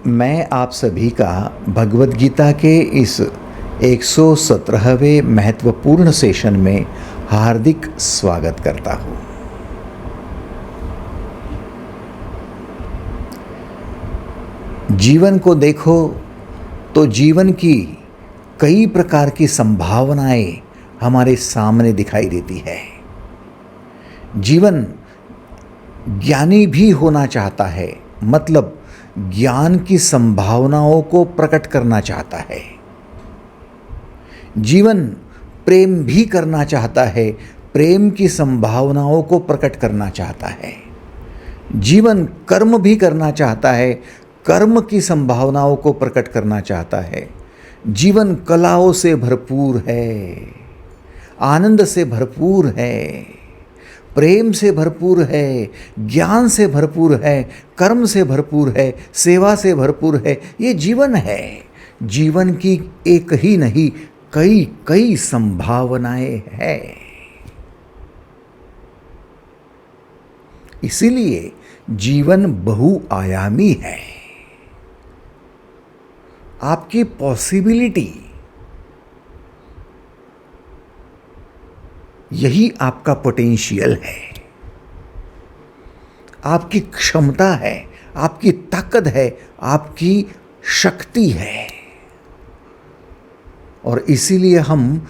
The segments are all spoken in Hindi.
मैं आप सभी का भगवद गीता के इस 117वें महत्वपूर्ण सेशन में हार्दिक स्वागत करता हूँ। जीवन को देखो तो जीवन की कई प्रकार की संभावनाएं हमारे सामने दिखाई देती है। जीवन ज्ञानी भी होना चाहता है, मतलब ज्ञान की संभावनाओं को प्रकट करना चाहता है। जीवन प्रेम भी करना चाहता है, प्रेम की संभावनाओं को प्रकट करना चाहता है। जीवन कर्म भी करना चाहता है, कर्म की संभावनाओं को प्रकट करना चाहता है। जीवन कलाओं से भरपूर है, आनंद से भरपूर है, प्रेम से भरपूर है, ज्ञान से भरपूर है, कर्म से भरपूर है, सेवा से भरपूर है। ये जीवन है। जीवन की एक ही नहीं, कई कई संभावनाएं हैं। इसीलिए जीवन बहुआयामी है। आपकी पॉसिबिलिटी, यही आपका पोटेंशियल है, आपकी क्षमता है, आपकी ताकत है, आपकी शक्ति है। और इसीलिए हम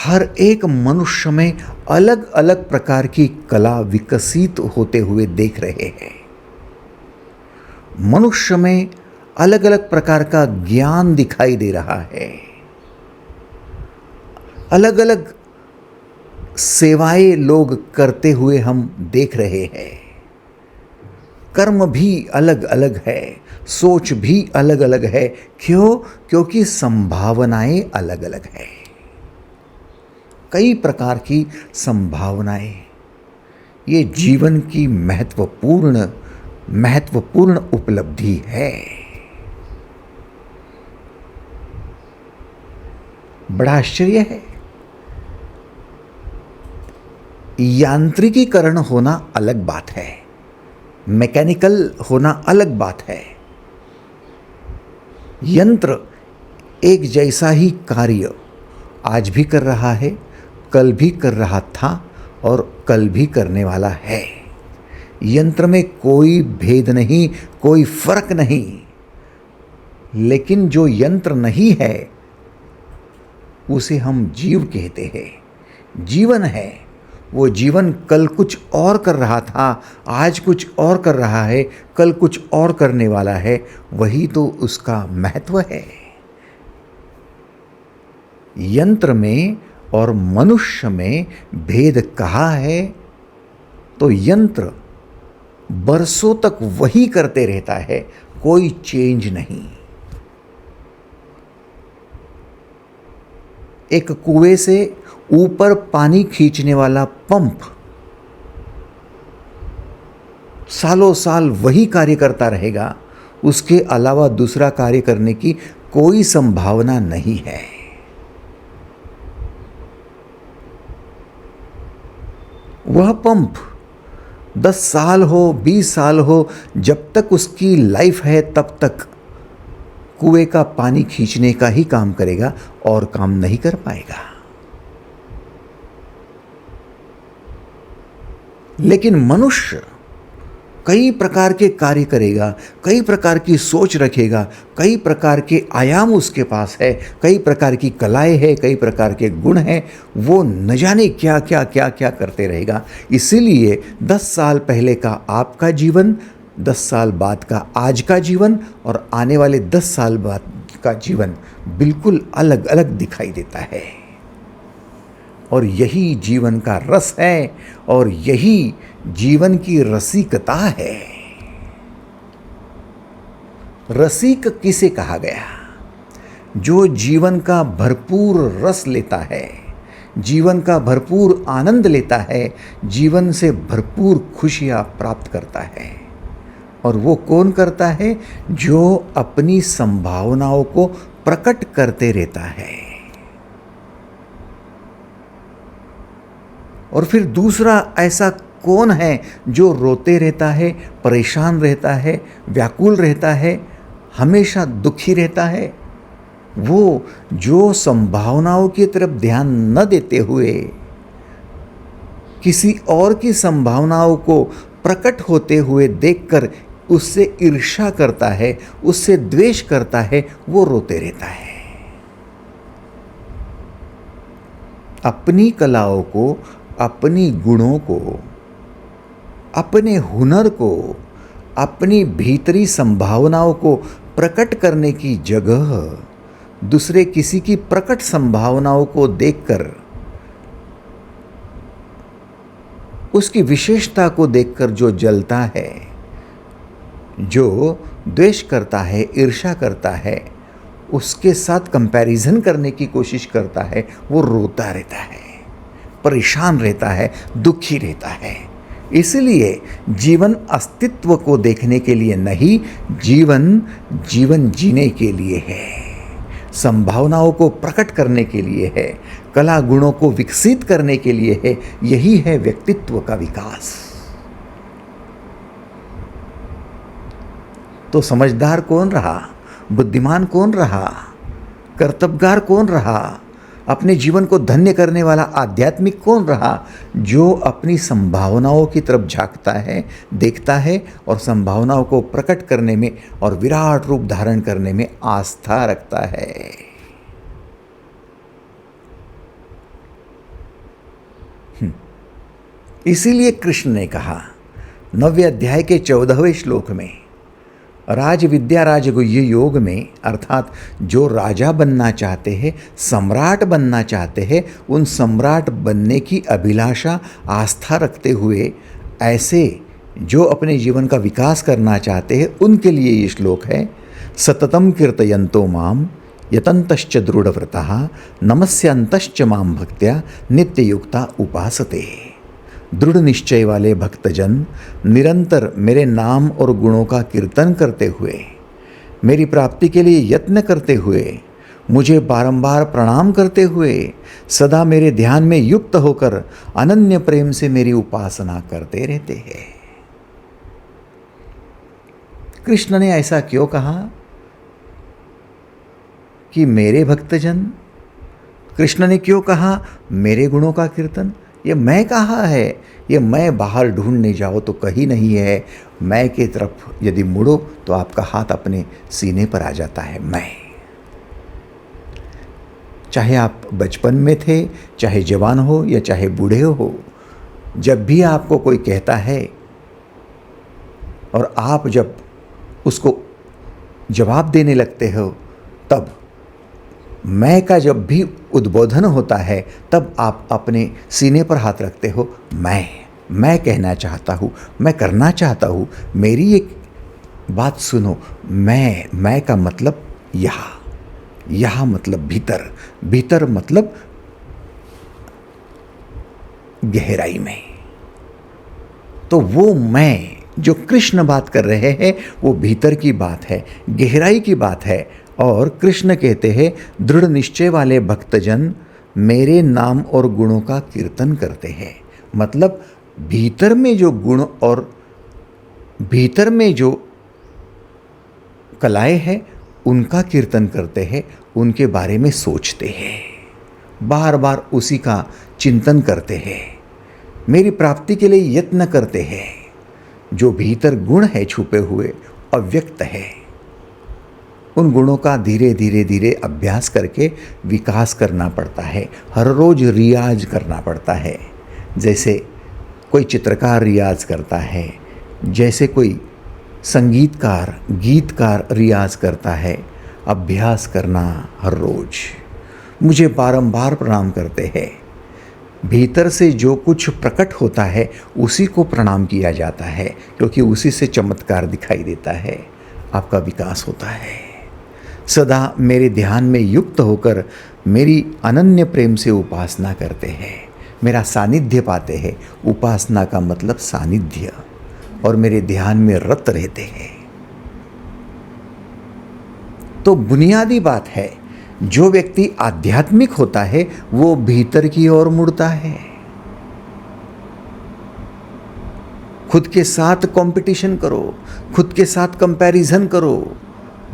हर एक मनुष्य में अलग अलग प्रकार की कला विकसित होते हुए देख रहे हैं। मनुष्य में अलग अलग प्रकार का ज्ञान दिखाई दे रहा है, अलग अलग सेवाएं लोग करते हुए हम देख रहे हैं। कर्म भी अलग अलग है, सोच भी अलग अलग है। क्यों? क्योंकि संभावनाएं अलग अलग है। कई प्रकार की संभावनाएं, ये जीवन की महत्वपूर्ण उपलब्धि है। बड़ा आश्चर्य है। यांत्रिकीकरण होना अलग बात है, मैकेनिकल होना अलग बात है। यंत्र एक जैसा ही कार्य आज भी कर रहा है, कल भी कर रहा था और कल भी करने वाला है। यंत्र में कोई भेद नहीं, कोई फर्क नहीं। लेकिन जो यंत्र नहीं है उसे हम जीव कहते हैं। जीवन है, वो जीवन कल कुछ और कर रहा था, आज कुछ और कर रहा है, कल कुछ और करने वाला है। वही तो उसका महत्व है। यंत्र में और मनुष्य में भेद कहाँ है? तो यंत्र बरसों तक वही करते रहता है, कोई चेंज नहीं। एक कुएं से ऊपर पानी खींचने वाला पंप सालों साल वही कार्य करता रहेगा, उसके अलावा दूसरा कार्य करने की कोई संभावना नहीं है। वह पंप 10 साल हो, 20 साल हो, जब तक उसकी लाइफ है तब तक कुएं का पानी खींचने का ही काम करेगा और काम नहीं कर पाएगा। लेकिन मनुष्य कई प्रकार के कार्य करेगा, कई प्रकार की सोच रखेगा, कई प्रकार के आयाम उसके पास है, कई प्रकार की कलाएं हैं, कई प्रकार के गुण हैं। वो न जाने क्या क्या क्या क्या करते रहेगा। इसीलिए 10 साल पहले का आपका जीवन, 10 साल बाद का आज का जीवन और आने वाले 10 साल बाद का जीवन बिल्कुल अलग अलग दिखाई देता है। और यही जीवन का रस है और यही जीवन की रसिकता है। रसिक किसे कहा गया? जो जीवन का भरपूर रस लेता है, जीवन का भरपूर आनंद लेता है, जीवन से भरपूर खुशियां प्राप्त करता है। और वो कौन करता है? जो अपनी संभावनाओं को प्रकट करते रहता है। और फिर दूसरा ऐसा कौन है जो रोते रहता है, परेशान रहता है, व्याकुल रहता है, हमेशा दुखी रहता है, वो जो संभावनाओं की तरफ ध्यान न देते हुए किसी और की संभावनाओं को प्रकट होते हुए देखकर उससे ईर्ष्या करता है, उससे द्वेष करता है, वो रोते रहता है। अपनी कलाओं को, अपनी गुणों को, अपने हुनर को, अपनी भीतरी संभावनाओं को प्रकट करने की जगह दूसरे किसी की प्रकट संभावनाओं को देखकर, उसकी विशेषता को देखकर जो जलता है, जो द्वेष करता है, ईर्ष्या करता है, उसके साथ कंपैरिजन करने की कोशिश करता है, वो रोता रहता है, परेशान रहता है, दुखी रहता है। इसलिए जीवन अस्तित्व को देखने के लिए नहीं, जीवन जीने के लिए है, संभावनाओं को प्रकट करने के लिए है, कला गुणों को विकसित करने के लिए है। यही है व्यक्तित्व का विकास। तो समझदार कौन रहा, बुद्धिमान कौन रहा, कर्तव्यगार कौन रहा, अपने जीवन को धन्य करने वाला आध्यात्मिक कौन रहा? जो अपनी संभावनाओं की तरफ झांकता है, देखता है और संभावनाओं को प्रकट करने में और विराट रूप धारण करने में आस्था रखता है। इसीलिए कृष्ण ने कहा 9वें अध्याय के 14वें श्लोक में, राज विद्या राजगुह्य योग में, अर्थात जो राजा बनना चाहते हैं, सम्राट बनना चाहते हैं, उन सम्राट बनने की अभिलाषा आस्था रखते हुए, ऐसे जो अपने जीवन का विकास करना चाहते हैं, उनके लिए ये श्लोक है। सततम कीर्तयन्तो माम यतन्तश्च दृढ़व्रतः नमस्यन्तश्च माम भक्त्या नित्ययुक्ता उपासते। दृढ़ निश्चय वाले भक्तजन निरंतर मेरे नाम और गुणों का कीर्तन करते हुए, मेरी प्राप्ति के लिए यत्न करते हुए, मुझे बारंबार प्रणाम करते हुए, सदा मेरे ध्यान में युक्त होकर अनन्य प्रेम से मेरी उपासना करते रहते हैं। कृष्ण ने ऐसा क्यों कहा कि मेरे भक्तजन? कृष्ण ने क्यों कहा मेरे गुणों का कीर्तन? ये मैं कहाँ है? ये मैं बाहर ढूंढने जाओ तो कहीं नहीं है। मैं के तरफ यदि मुड़ो तो आपका हाथ अपने सीने पर आ जाता है। मैं, चाहे आप बचपन में थे, चाहे जवान हो या चाहे बूढ़े हो, जब भी आपको कोई कहता है और आप जब उसको जवाब देने लगते हो, तब मैं का जब भी उद्बोधन होता है, तब आप अपने सीने पर हाथ रखते हो। मैं कहना चाहता हूँ, मैं करना चाहता हूँ, मेरी एक बात सुनो। मैं का मतलब यहाँ मतलब भीतर, भीतर मतलब गहराई में। तो वो मैं जो कृष्ण बात कर रहे हैं, वो भीतर की बात है, गहराई की बात है। और कृष्ण कहते हैं दृढ़ निश्चय वाले भक्तजन मेरे नाम और गुणों का कीर्तन करते हैं। मतलब भीतर में जो गुण और भीतर में जो कलाएं हैं, उनका कीर्तन करते हैं, उनके बारे में सोचते हैं, बार बार उसी का चिंतन करते हैं, मेरी प्राप्ति के लिए यत्न करते हैं। जो भीतर गुण है छुपे हुए, अव्यक्त है, उन गुणों का धीरे धीरे धीरे अभ्यास करके विकास करना पड़ता है। हर रोज रियाज करना पड़ता है। जैसे कोई चित्रकार रियाज करता है, जैसे कोई संगीतकार, गीतकार रियाज करता है। अभ्यास करना हर रोज। मुझे बारंबार प्रणाम करते हैं। भीतर से जो कुछ प्रकट होता है उसी को प्रणाम किया जाता है, क्योंकि उसी से चमत्कार दिखाई देता है, आपका विकास होता है। सदा मेरे ध्यान में युक्त होकर मेरी अनन्य प्रेम से उपासना करते हैं, मेरा सानिध्य पाते हैं। उपासना का मतलब सानिध्य, और मेरे ध्यान में रत रहते हैं। तो बुनियादी बात है, जो व्यक्ति आध्यात्मिक होता है वो भीतर की ओर मुड़ता है। खुद के साथ कंपटीशन करो, खुद के साथ कंपैरिजन करो,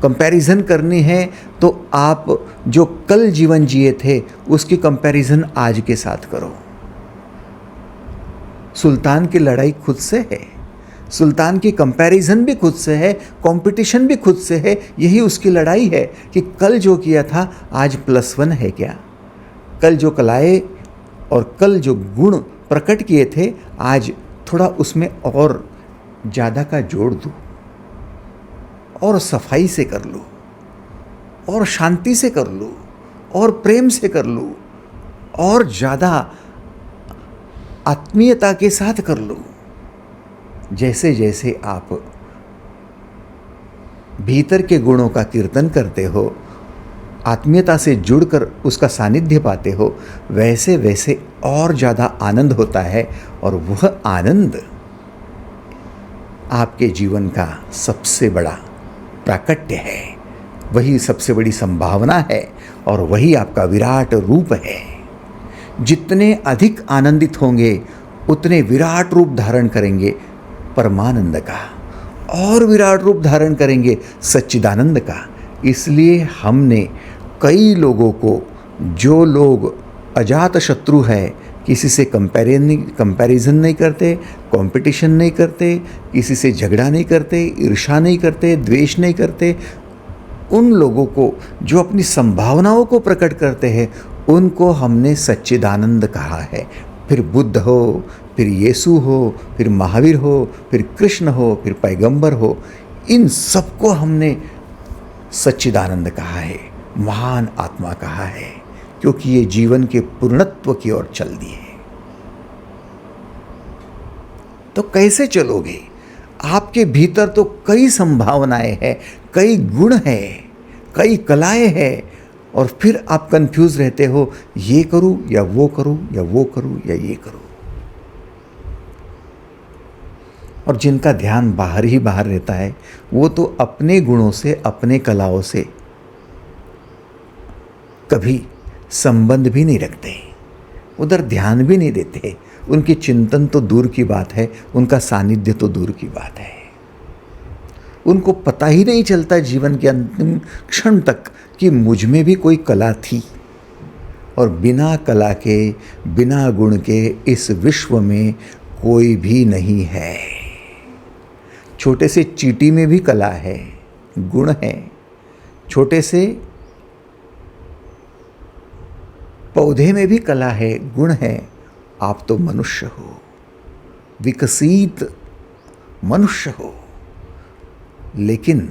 कंपैरिजन करनी है तो आप जो कल जीवन जिए थे उसकी कंपैरिजन आज के साथ करो। सुल्तान की लड़ाई खुद से है, सुल्तान की कंपैरिजन भी खुद से है, कंपटीशन भी खुद से है। यही उसकी लड़ाई है कि कल जो किया था आज +1 है क्या, कल जो कलाएं और कल जो गुण प्रकट किए थे आज थोड़ा उसमें और ज़्यादा का जोड़ दूँ, और सफाई से कर लूँ, और शांति से कर लूँ, और प्रेम से कर लूँ, और ज़्यादा आत्मीयता के साथ कर लूँ। जैसे जैसे आप भीतर के गुणों का कीर्तन करते हो, आत्मीयता से जुड़कर उसका सानिध्य पाते हो, वैसे वैसे और ज़्यादा आनंद होता है। और वह आनंद आपके जीवन का सबसे बड़ा प्राकट्य है, वही सबसे बड़ी संभावना है, और वही आपका विराट रूप है। जितने अधिक आनंदित होंगे उतने विराट रूप धारण करेंगे परमानंद का, और विराट रूप धारण करेंगे सच्चिदानंद का। इसलिए हमने कई लोगों को, जो लोग अजात शत्रु है, किसी से कंपैरिजन नहीं करते, कंपटीशन नहीं करते, किसी से झगड़ा नहीं करते, ईर्ष्या नहीं करते, द्वेष नहीं करते, उन लोगों को जो अपनी संभावनाओं को प्रकट करते हैं उनको हमने सच्चिदानंद कहा है। फिर बुद्ध हो, फिर यीशु हो, फिर महावीर हो, फिर कृष्ण हो, फिर पैगंबर हो, इन सबको हमने सच्चिदानंद कहा है, महान आत्मा कहा है, क्योंकि ये जीवन के पूर्णत्व की ओर चल दिए। तो कैसे चलोगे? आपके भीतर तो कई संभावनाएं हैं, कई गुण हैं, कई कलाएं हैं, और फिर आप कंफ्यूज रहते हो, ये करूं या वो करूं, या वो करूं या ये करूं। और जिनका ध्यान बाहर ही बाहर रहता है वो तो अपने गुणों से, अपने कलाओं से कभी संबंध भी नहीं रखते, उधर ध्यान भी नहीं देते। उनकी चिंतन तो दूर की बात है, उनका सानिध्य तो दूर की बात है। उनको पता ही नहीं चलता जीवन के अंतिम क्षण तक कि मुझ में भी कोई कला थी, और बिना कला के, बिना गुण के इस विश्व में कोई भी नहीं है। छोटे से चींटी में भी कला है, गुण है, छोटे से पौधे में भी कला है, गुण है। आप तो मनुष्य हो, विकसित मनुष्य हो, लेकिन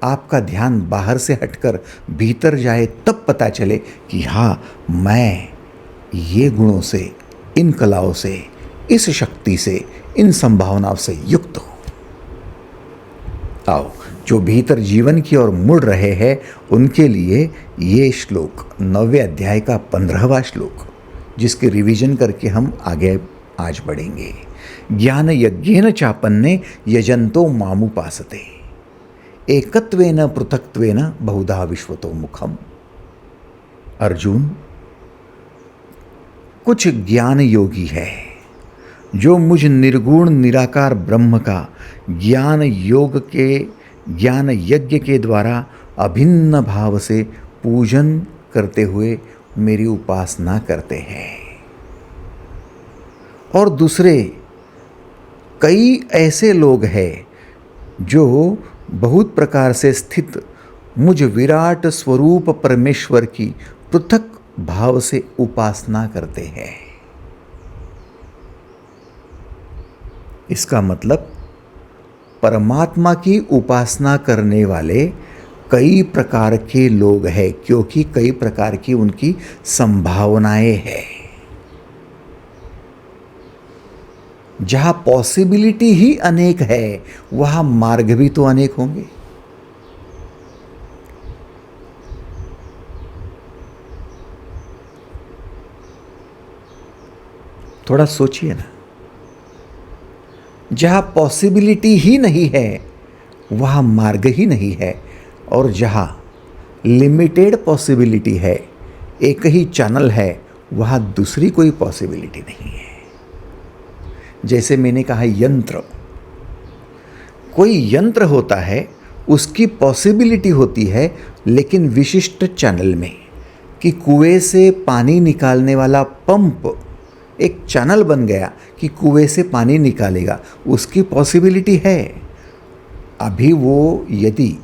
आपका ध्यान बाहर से हटकर भीतर जाए तब पता चले कि हाँ, मैं ये गुणों से, इन कलाओं से, इस शक्ति से, इन संभावनाओं से युक्त हूँ। आओ, जो भीतर जीवन की ओर मुड़ रहे हैं उनके लिए ये श्लोक 9वें अध्याय का 15वां श्लोक, जिसके रिवीजन करके हम आगे आज बढ़ेंगे। ज्ञान यज्ञेन चापन्ने यजंतो मामुपासते एकत्वेन पृथक्त्वेन बहुधा विश्वतो मुखम। अर्जुन, कुछ ज्ञान योगी है जो मुझ निर्गुण निराकार ब्रह्म का ज्ञान यज्ञ के द्वारा अभिन्न भाव से पूजन करते हुए मेरी उपासना करते हैं। और दूसरे कई ऐसे लोग हैं जो बहुत प्रकार से स्थित मुझ विराट स्वरूप परमेश्वर की पृथक भाव से उपासना करते हैं। इसका मतलब परमात्मा की उपासना करने वाले कई प्रकार के लोग हैं, क्योंकि कई प्रकार की उनकी संभावनाएं हैं। जहां पॉसिबिलिटी ही अनेक है वहां मार्ग भी तो अनेक होंगे। थोड़ा सोचिए ना, जहां पॉसिबिलिटी ही नहीं है वहां मार्ग ही नहीं है, और जहां लिमिटेड पॉसिबिलिटी है, एक ही चैनल है, वहां दूसरी कोई पॉसिबिलिटी नहीं है। जैसे मैंने कहा, यंत्र, कोई यंत्र होता है उसकी पॉसिबिलिटी होती है, लेकिन विशिष्ट चैनल में, कि कुएं से पानी निकालने वाला पंप एक चैनल बन गया कि कुएं से पानी निकालेगा, उसकी पॉसिबिलिटी है। अभी वो यदि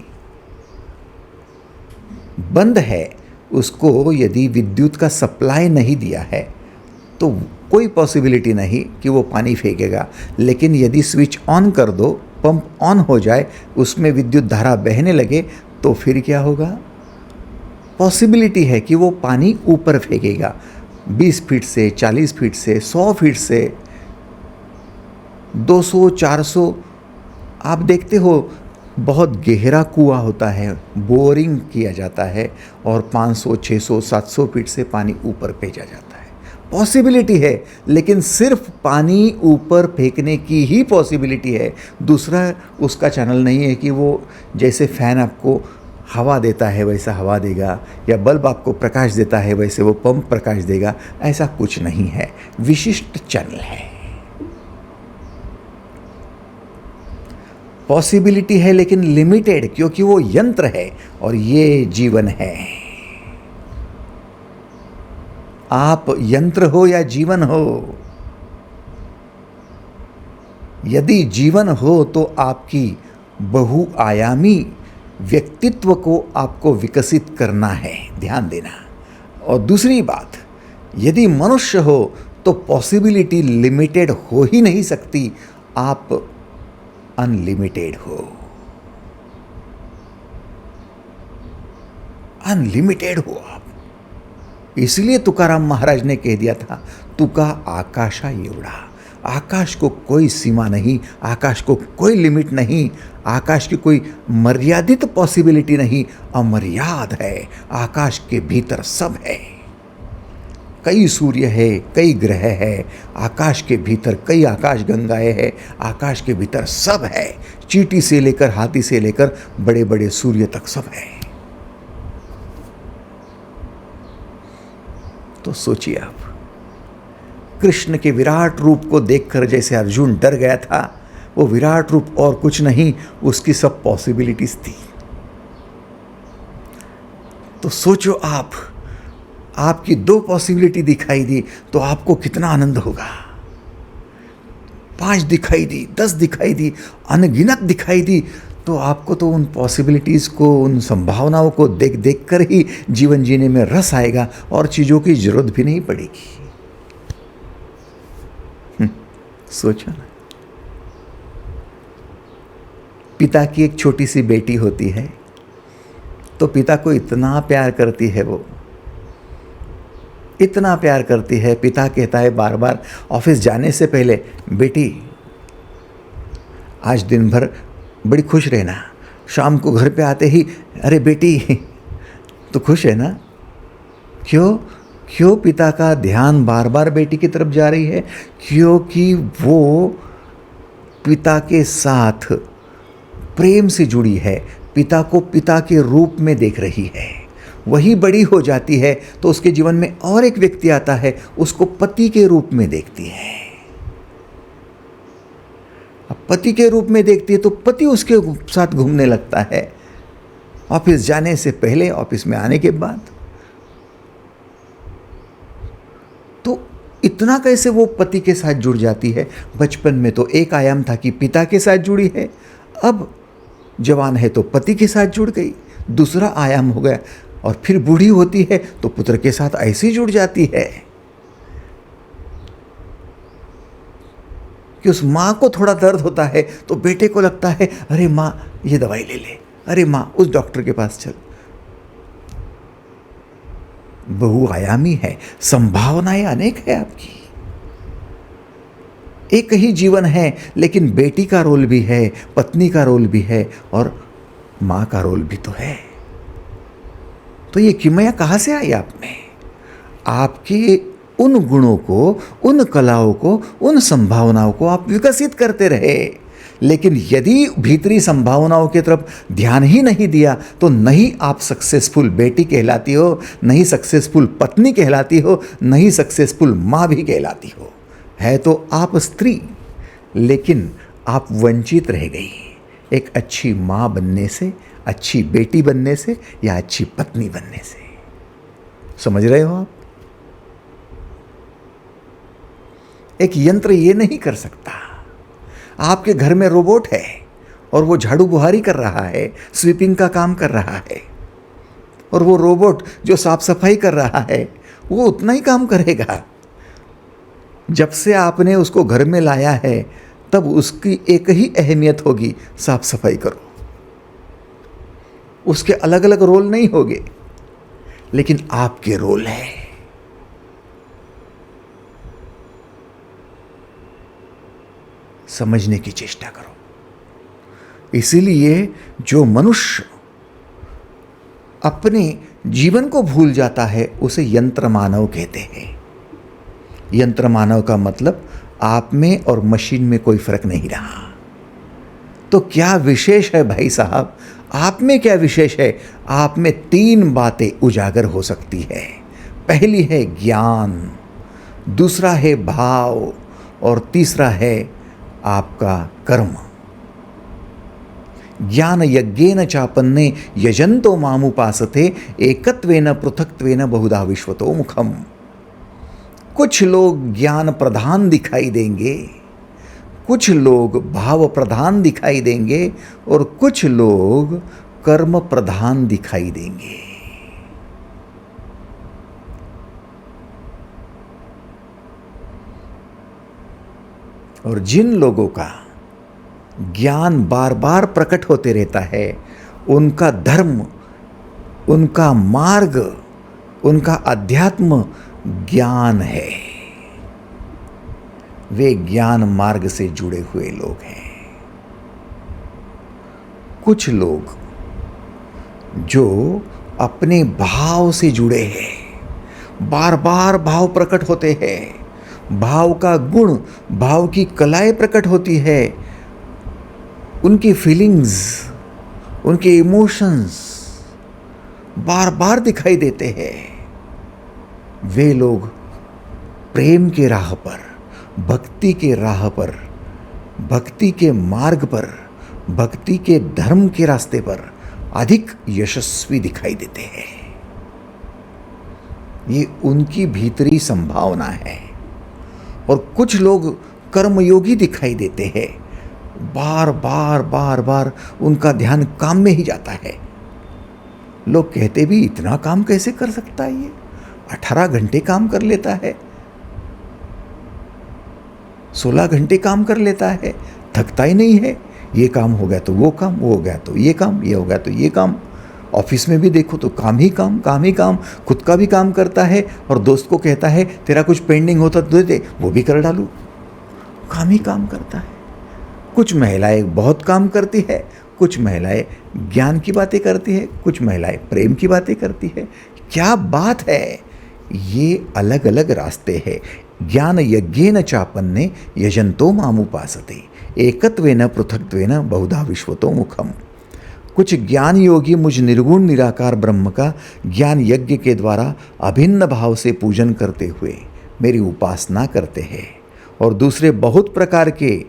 बंद है, उसको यदि विद्युत का सप्लाई नहीं दिया है तो कोई पॉसिबिलिटी नहीं कि वो पानी फेंकेगा। लेकिन यदि स्विच ऑन कर दो, पंप ऑन हो जाए, उसमें विद्युत धारा बहने लगे, तो फिर क्या होगा? पॉसिबिलिटी है कि वो पानी ऊपर फेंकेगा, 20 फीट से, 40 फीट से, 100 फीट से, 200, 400। आप देखते हो बहुत गहरा कुआं होता है, बोरिंग किया जाता है और 500, 600, 700 फीट से पानी ऊपर भेजा जाता है। पॉसिबिलिटी है, लेकिन सिर्फ पानी ऊपर फेंकने की ही पॉसिबिलिटी है। दूसरा उसका चैनल नहीं है कि वो जैसे फैन आपको हवा देता है वैसा हवा देगा, या बल्ब आपको प्रकाश देता है वैसे वो पंप प्रकाश देगा। ऐसा कुछ नहीं है, विशिष्ट चैनल है। पॉसिबिलिटी है लेकिन लिमिटेड, क्योंकि वो यंत्र है और ये जीवन है। आप यंत्र हो या जीवन हो? यदि जीवन हो तो आपकी बहुआयामी व्यक्तित्व को आपको विकसित करना है, ध्यान देना। और दूसरी बात, यदि मनुष्य हो तो पॉसिबिलिटी लिमिटेड हो ही नहीं सकती, आप अनलिमिटेड हो। अनलिमिटेड हो आप। इसलिए तुकाराम महाराज ने कह दिया था, तुका आकाशा एवढा। आकाश को कोई सीमा नहीं, आकाश को कोई लिमिट नहीं, आकाश की कोई मर्यादित पॉसिबिलिटी नहीं, अमर्याद है। आकाश के भीतर सब है। कई सूर्य है, कई ग्रह है, आकाश के भीतर कई आकाश गंगाएं है, आकाश के भीतर सब है। चींटी से लेकर हाथी से लेकर बड़े बड़े सूर्य तक सब है। तो सोचिए आप, कृष्ण के विराट रूप को देखकर जैसे अर्जुन डर गया था, वो विराट रूप और कुछ नहीं, उसकी सब पॉसिबिलिटीज थी। तो सोचो आप, आपकी 2 पॉसिबिलिटी दिखाई दी तो आपको कितना आनंद होगा। 5 दिखाई दी, 10 दिखाई दी, अनगिनत दिखाई दी, तो आपको तो उन पॉसिबिलिटीज़ को, उन संभावनाओं को देख देख कर ही जीवन जीने में रस आएगा और चीज़ों की जरूरत भी नहीं पड़ेगी। सोचो ना, पिता की एक छोटी सी बेटी होती है तो पिता को इतना प्यार करती है, वो इतना प्यार करती है। पिता कहता है बार बार ऑफिस जाने से पहले, बेटी आज दिन भर बड़ी खुश रहना। शाम को घर पे आते ही, अरे बेटी तो खुश है ना? क्यों पिता का ध्यान बार बार बेटी की तरफ जा रही है? क्योंकि वो पिता के साथ प्रेम से जुड़ी है, पिता को पिता के रूप में देख रही है। वही बड़ी हो जाती है तो उसके जीवन में और एक व्यक्ति आता है, उसको पति के रूप में देखती है। अब पति के रूप में देखती है तो पति उसके साथ घूमने लगता है, ऑफिस जाने से पहले, ऑफिस में आने के बाद। तो इतना कैसे वो पति के साथ जुड़ जाती है? बचपन में तो एक आयाम था कि पिता के साथ जुड़ी है, अब जवान है तो पति के साथ जुड़ गई, दूसरा आयाम हो गया। और फिर बूढ़ी होती है तो पुत्र के साथ ऐसी जुड़ जाती है कि उस माँ को थोड़ा दर्द होता है तो बेटे को लगता है, अरे माँ ये दवाई ले ले, अरे माँ उस डॉक्टर के पास चल। बहुआयामी है, संभावनाएं अनेक है आपकी। एक ही जीवन है, लेकिन बेटी का रोल भी है, पत्नी का रोल भी है और माँ का रोल भी तो है। तो ये किमिया कहाँ से आई आप में? आपके उन गुणों को, उन कलाओं को, उन संभावनाओं को आप विकसित करते रहे। लेकिन यदि भीतरी संभावनाओं की तरफ ध्यान ही नहीं दिया तो नहीं आप सक्सेसफुल बेटी कहलाती हो, नहीं सक्सेसफुल पत्नी कहलाती हो, नहीं सक्सेसफुल माँ भी कहलाती हो। है तो आप स्त्री, लेकिन आप वंचित रह गई। एक अच्छी माँ बनने से, अच्छी बेटी बनने से या अच्छी पत्नी बनने से। समझ रहे हो आप? एक यंत्र ये नहीं कर सकता। आपके घर में रोबोट है और वो झाड़ू बुहारी कर रहा है, स्वीपिंग का काम कर रहा है, और वो रोबोट जो साफ सफाई कर रहा है वो उतना ही काम करेगा। जब से आपने उसको घर में लाया है तब उसकी एक ही अहमियत होगी, साफ सफाई करो। उसके अलग अलग रोल नहीं होंगे, लेकिन आपके रोल है। समझने की चेष्टा करो। इसीलिए जो मनुष्य अपने जीवन को भूल जाता है उसे यंत्र मानव कहते हैं। यंत्र मानव का मतलब आप में और मशीन में कोई फर्क नहीं रहा। तो क्या विशेष है भाई साहब? आप में क्या विशेष है? आप में 3 बातें उजागर हो सकती है। पहली है ज्ञान, दूसरा है भाव, और तीसरा है आपका कर्म। ज्ञान यज्ञेन चापन्ने यजन्तो मामुपासते एकत्वेन पृथक्त्वेन बहुधा विश्वतो मुखम। कुछ लोग ज्ञान प्रधान दिखाई देंगे, कुछ लोग भाव प्रधान दिखाई देंगे, और कुछ लोग कर्म प्रधान दिखाई देंगे। और जिन लोगों का ज्ञान बार बार प्रकट होते रहता है, उनका धर्म, उनका मार्ग, उनका अध्यात्म ज्ञान है। वे ज्ञान मार्ग से जुड़े हुए लोग हैं। कुछ लोग जो अपने भाव से जुड़े हैं, बार बार भाव प्रकट होते हैं, भाव का गुण, भाव की कलाएं प्रकट होती है, उनकी फीलिंग्स, उनके इमोशंस बार बार दिखाई देते हैं। वे लोग प्रेम के राह पर, भक्ति के राह पर, भक्ति के मार्ग पर, भक्ति के धर्म के रास्ते पर अधिक यशस्वी दिखाई देते हैं। ये उनकी भीतरी संभावना है। और कुछ लोग कर्मयोगी दिखाई देते हैं। बार बार बार बार उनका ध्यान काम में ही जाता है। लोग कहते भी इतना काम कैसे कर सकता है ये? 18 घंटे काम कर लेता है, 16 घंटे काम कर लेता है, थकता ही नहीं है। ये काम हो गया तो वो काम, वो हो गया तो ये काम, ये हो गया तो ये काम। ऑफिस में भी देखो तो काम ही काम, काम ही काम। खुद का भी काम करता है और दोस्त को कहता है तेरा कुछ पेंडिंग होता तो दे दे, वो भी कर डालूं। काम ही काम करता है। कुछ महिलाएं बहुत काम करती है, कुछ महिलाएं ज्ञान की बातें करती है, कुछ महिलाएं प्रेम की बातें करती है। क्या बात है! ये अलग अलग रास्ते हैं। ज्ञान यज्ञेन चापन्ने यजन्तो मामुपासते एकत्वेन पृथक्त्वेन बहुधा विश्वतो मुखम। कुछ ज्ञान योगी मुझ निर्गुण निराकार ब्रह्म का ज्ञान यज्ञ के द्वारा अभिन्न भाव से पूजन करते हुए मेरी उपासना करते हैं, और दूसरे बहुत प्रकार के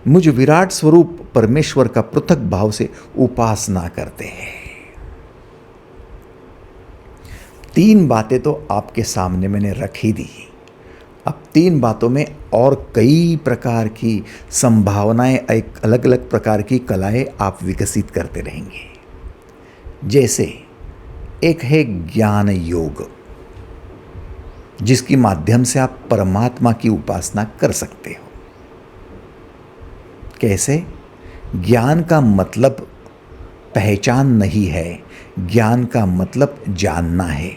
मुझ विराट स्वरूप परमेश्वर का पृथक भाव से उपासना करते हैं। 3 बातें तो आपके सामने मैंने रख ही दी। अब 3 बातों में और कई प्रकार की संभावनाएं, एक अलग अलग प्रकार की कलाएं आप विकसित करते रहेंगे। जैसे एक है ज्ञान योग, जिसके माध्यम से आप परमात्मा की उपासना कर सकते हो। कैसे? ज्ञान का मतलब पहचान नहीं है, ज्ञान का मतलब जानना है।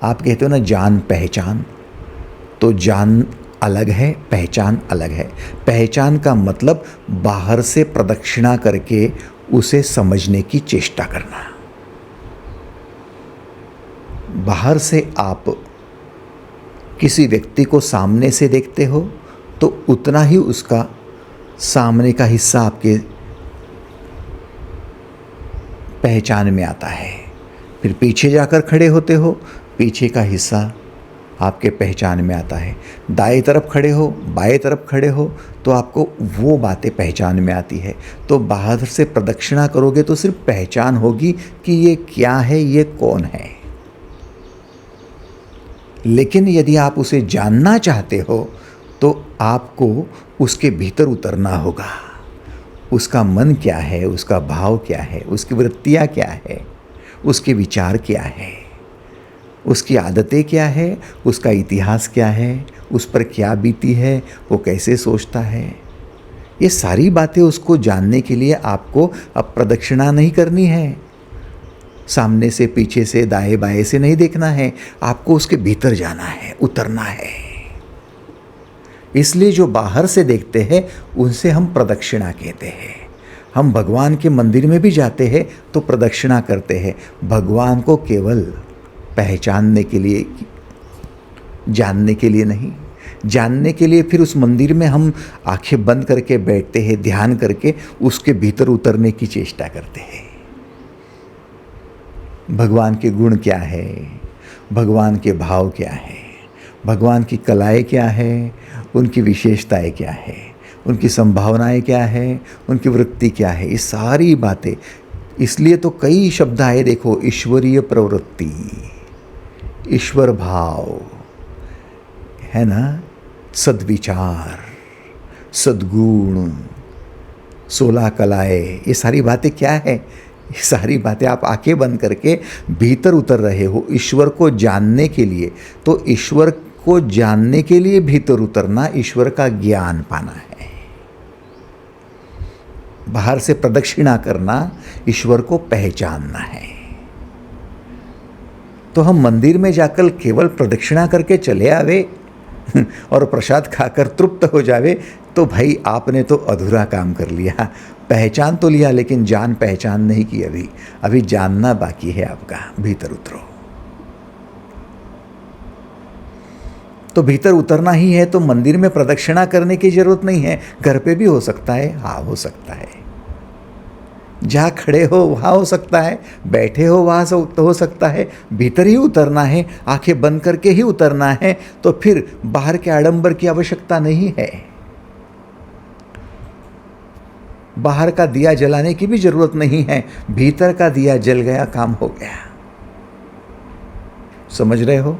आप कहते हो ना जान पहचान, तो जान अलग है, पहचान अलग है। पहचान का मतलब बाहर से प्रदक्षिणा करके उसे समझने की चेष्टा करना। बाहर से आप किसी व्यक्ति को सामने से देखते हो तो उतना ही उसका सामने का हिस्सा आपके पहचान में आता है। फिर पीछे जाकर खड़े होते हो, पीछे का हिस्सा आपके पहचान में आता है। दाएं तरफ खड़े हो, बाएं तरफ खड़े हो, तो आपको वो बातें पहचान में आती है। तो बाहर से प्रदक्षिणा करोगे तो सिर्फ पहचान होगी कि ये क्या है, ये कौन है। लेकिन यदि आप उसे जानना चाहते हो तो आपको उसके भीतर उतरना होगा। उसका मन क्या है, उसका भाव क्या है, उसकी वृत्तियाँ क्या है, उसके विचार क्या है, उसकी आदतें क्या है, उसका इतिहास क्या है, उस पर क्या बीती है, वो कैसे सोचता है। ये सारी बातें उसको जानने के लिए आपको अब प्रदक्षिणा नहीं करनी है, सामने से, पीछे से, दाएं बाएं से नहीं देखना है, आपको उसके भीतर जाना है, उतरना है। इसलिए जो बाहर से देखते हैं उनसे हम प्रदक्षिणा कहते हैं। हम भगवान के मंदिर में भी जाते हैं तो प्रदक्षिणा करते हैं, भगवान को केवल पहचानने के लिए, जानने के लिए नहीं। जानने के लिए फिर उस मंदिर में हम आंखें बंद करके बैठते हैं, ध्यान करके उसके भीतर उतरने की चेष्टा करते हैं। भगवान के गुण क्या है, भगवान के भाव क्या है, भगवान की कलाएं क्या है, उनकी विशेषताएं क्या है, उनकी संभावनाएं क्या है, उनकी वृत्ति क्या है, ये सारी बातें। इसलिए तो कई शब्द आए, देखो, ईश्वरीय प्रवृत्ति, ईश्वर भाव, है ना, सद्विचार, सद्गुण, 16 कलाएं, ये सारी बातें क्या है। ये सारी बातें आप आंखें बंद करके भीतर उतर रहे हो ईश्वर को जानने के लिए। तो ईश्वर को जानने के लिए भीतर उतरना, ईश्वर का ज्ञान पाना है। बाहर से प्रदक्षिणा करना, ईश्वर को पहचानना है। तो हम मंदिर में जाकर केवल प्रदक्षिणा करके चले आवे और प्रसाद खाकर तृप्त हो जावे तो भाई आपने तो अधूरा काम कर लिया। पहचान तो लिया लेकिन जान पहचान नहीं की। अभी जानना बाकी है आपका। भीतर उतरो। तो भीतर उतरना ही है तो मंदिर में प्रदक्षिणा करने की जरूरत नहीं है, घर पे भी हो सकता है। हाँ, हो सकता है। जहाँ खड़े हो वहाँ हो सकता है, बैठे हो वहाँ से हो सकता है। भीतर ही उतरना है, आंखें बंद करके ही उतरना है। तो फिर बाहर के आडंबर की आवश्यकता नहीं है, बाहर का दिया जलाने की भी जरूरत नहीं है। भीतर का दिया जल गया, काम हो गया। समझ रहे हो?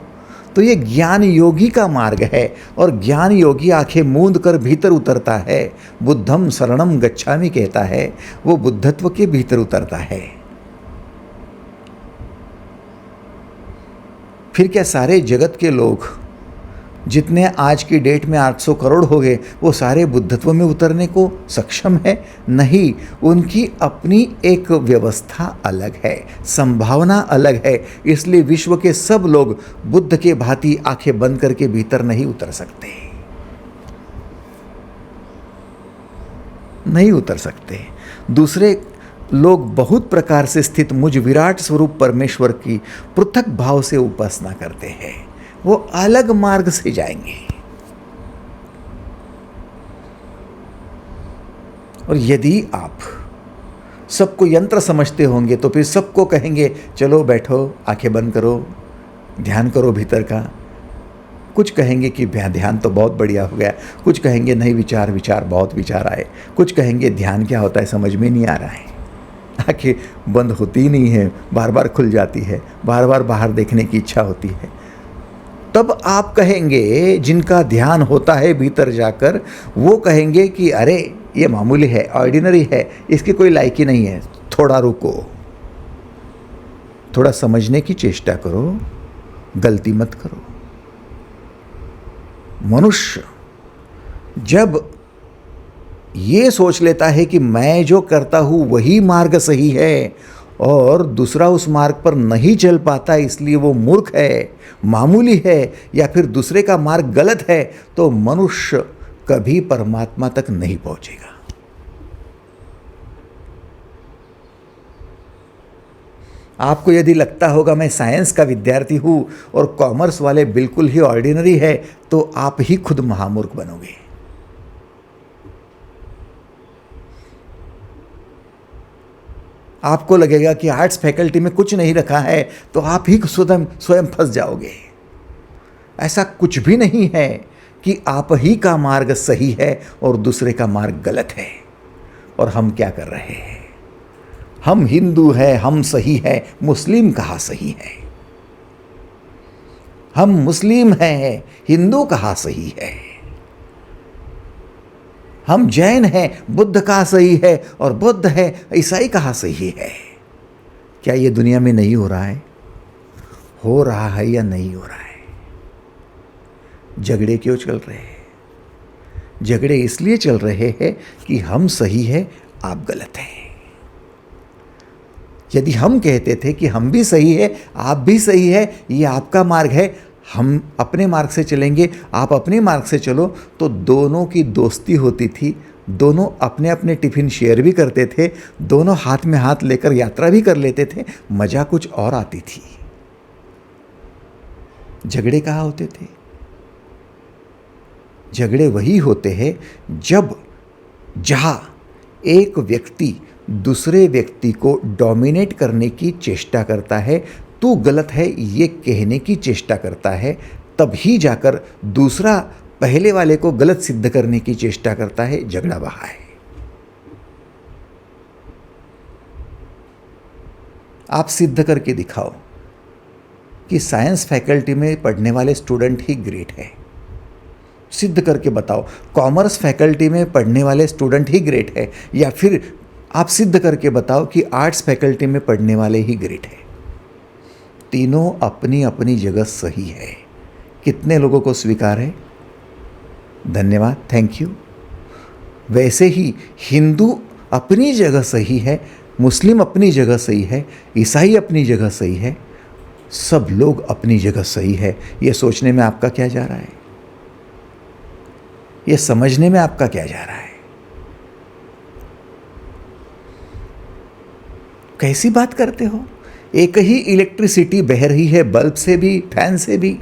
तो ये ज्ञान योगी का मार्ग है और ज्ञान योगी आंखें मूंद कर भीतर उतरता है। बुद्धम शरणम गच्छामि कहता है, वो बुद्धत्व के भीतर उतरता है। फिर क्या सारे जगत के लोग जितने आज की डेट में 800 करोड़ हो गए वो सारे बुद्धत्व में उतरने को सक्षम है? नहीं, उनकी अपनी एक व्यवस्था अलग है, संभावना अलग है। इसलिए विश्व के सब लोग बुद्ध के भांति आंखें बंद करके भीतर नहीं उतर सकते, नहीं उतर सकते। दूसरे लोग बहुत प्रकार से स्थित मुझ विराट स्वरूप परमेश्वर की पृथक भाव से उपासना करते हैं, वो अलग मार्ग से जाएंगे। और यदि आप सबको यंत्र समझते होंगे तो फिर सबको कहेंगे चलो बैठो, आंखें बंद करो, ध्यान करो भीतर का। कुछ कहेंगे कि ध्यान तो बहुत बढ़िया हो गया, कुछ कहेंगे नहीं, विचार बहुत विचार आए, कुछ कहेंगे ध्यान क्या होता है समझ में नहीं आ रहा है, आंखें बंद होती नहीं है, बार बार खुल जाती है, बार बार बाहर देखने की इच्छा होती है। तब आप कहेंगे, जिनका ध्यान होता है भीतर जाकर, वो कहेंगे कि अरे ये मामूली है, ऑर्डिनरी है, इसकी कोई लायकी नहीं है। थोड़ा रुको, थोड़ा समझने की चेष्टा करो, गलती मत करो। मनुष्य जब ये सोच लेता है कि मैं जो करता हूँ वही मार्ग सही है और दूसरा उस मार्ग पर नहीं चल पाता, इसलिए वो मूर्ख है, मामूली है, या फिर दूसरे का मार्ग गलत है, तो मनुष्य कभी परमात्मा तक नहीं पहुंचेगा। आपको यदि लगता होगा मैं साइंस का विद्यार्थी हूं और कॉमर्स वाले बिल्कुल ही ऑर्डिनरी है, तो आप ही खुद महामूर्ख बनोगे। आपको लगेगा कि आर्ट्स फैकल्टी में कुछ नहीं रखा है, तो आप ही स्वयं फंस जाओगे। ऐसा कुछ भी नहीं है कि आप ही का मार्ग सही है और दूसरे का मार्ग गलत है। और हम क्या कर रहे हैं? हम हिंदू हैं, हम सही है, मुस्लिम कहाँ सही है? हम मुस्लिम हैं, हिंदू कहाँ सही है? हम जैन हैं, बुद्ध कहाँ सही है और बुद्ध है, ईसाई कहाँ सही है? क्या ये दुनिया में नहीं हो रहा है? हो रहा है या नहीं हो रहा है? झगड़े क्यों चल रहे हैं? झगड़े इसलिए चल रहे हैं कि हम सही है, आप गलत हैं। यदि हम कहते थे कि हम भी सही है, आप भी सही है, ये आपका मार्ग है, हम अपने मार्ग से चलेंगे, आप अपने मार्ग से चलो, तो दोनों की दोस्ती होती थी, दोनों अपने अपने टिफिन शेयर भी करते थे, दोनों हाथ में हाथ लेकर यात्रा भी कर लेते थे, मजा कुछ और आती थी। झगड़े कहाँ होते थे? झगड़े वही होते हैं जहां एक व्यक्ति दूसरे व्यक्ति को डोमिनेट करने की चेष्टा करता है, तू गलत है ये कहने की चेष्टा करता है, तभी जाकर दूसरा पहले वाले को गलत सिद्ध करने की चेष्टा करता है। झगड़ा वहाँ है। आप सिद्ध करके दिखाओ कि साइंस फैकल्टी में पढ़ने वाले स्टूडेंट ही ग्रेट है। सिद्ध करके बताओ कॉमर्स फैकल्टी में पढ़ने वाले स्टूडेंट ही ग्रेट है, या फिर आप सिद्ध करके बताओ कि आर्ट्स फैकल्टी में पढ़ने वाले ही ग्रेट है। तीनों अपनी अपनी जगह सही है। कितने लोगों को स्वीकार है? धन्यवाद, थैंक यू। वैसे ही हिंदू अपनी जगह सही है, मुस्लिम अपनी जगह सही है, ईसाई अपनी जगह सही है, सब लोग अपनी जगह सही है। ये सोचने में आपका क्या जा रहा है? ये समझने में आपका क्या जा रहा है? कैसी बात करते हो? एक ही इलेक्ट्रिसिटी बह रही है, बल्ब से भी, फैन से भी,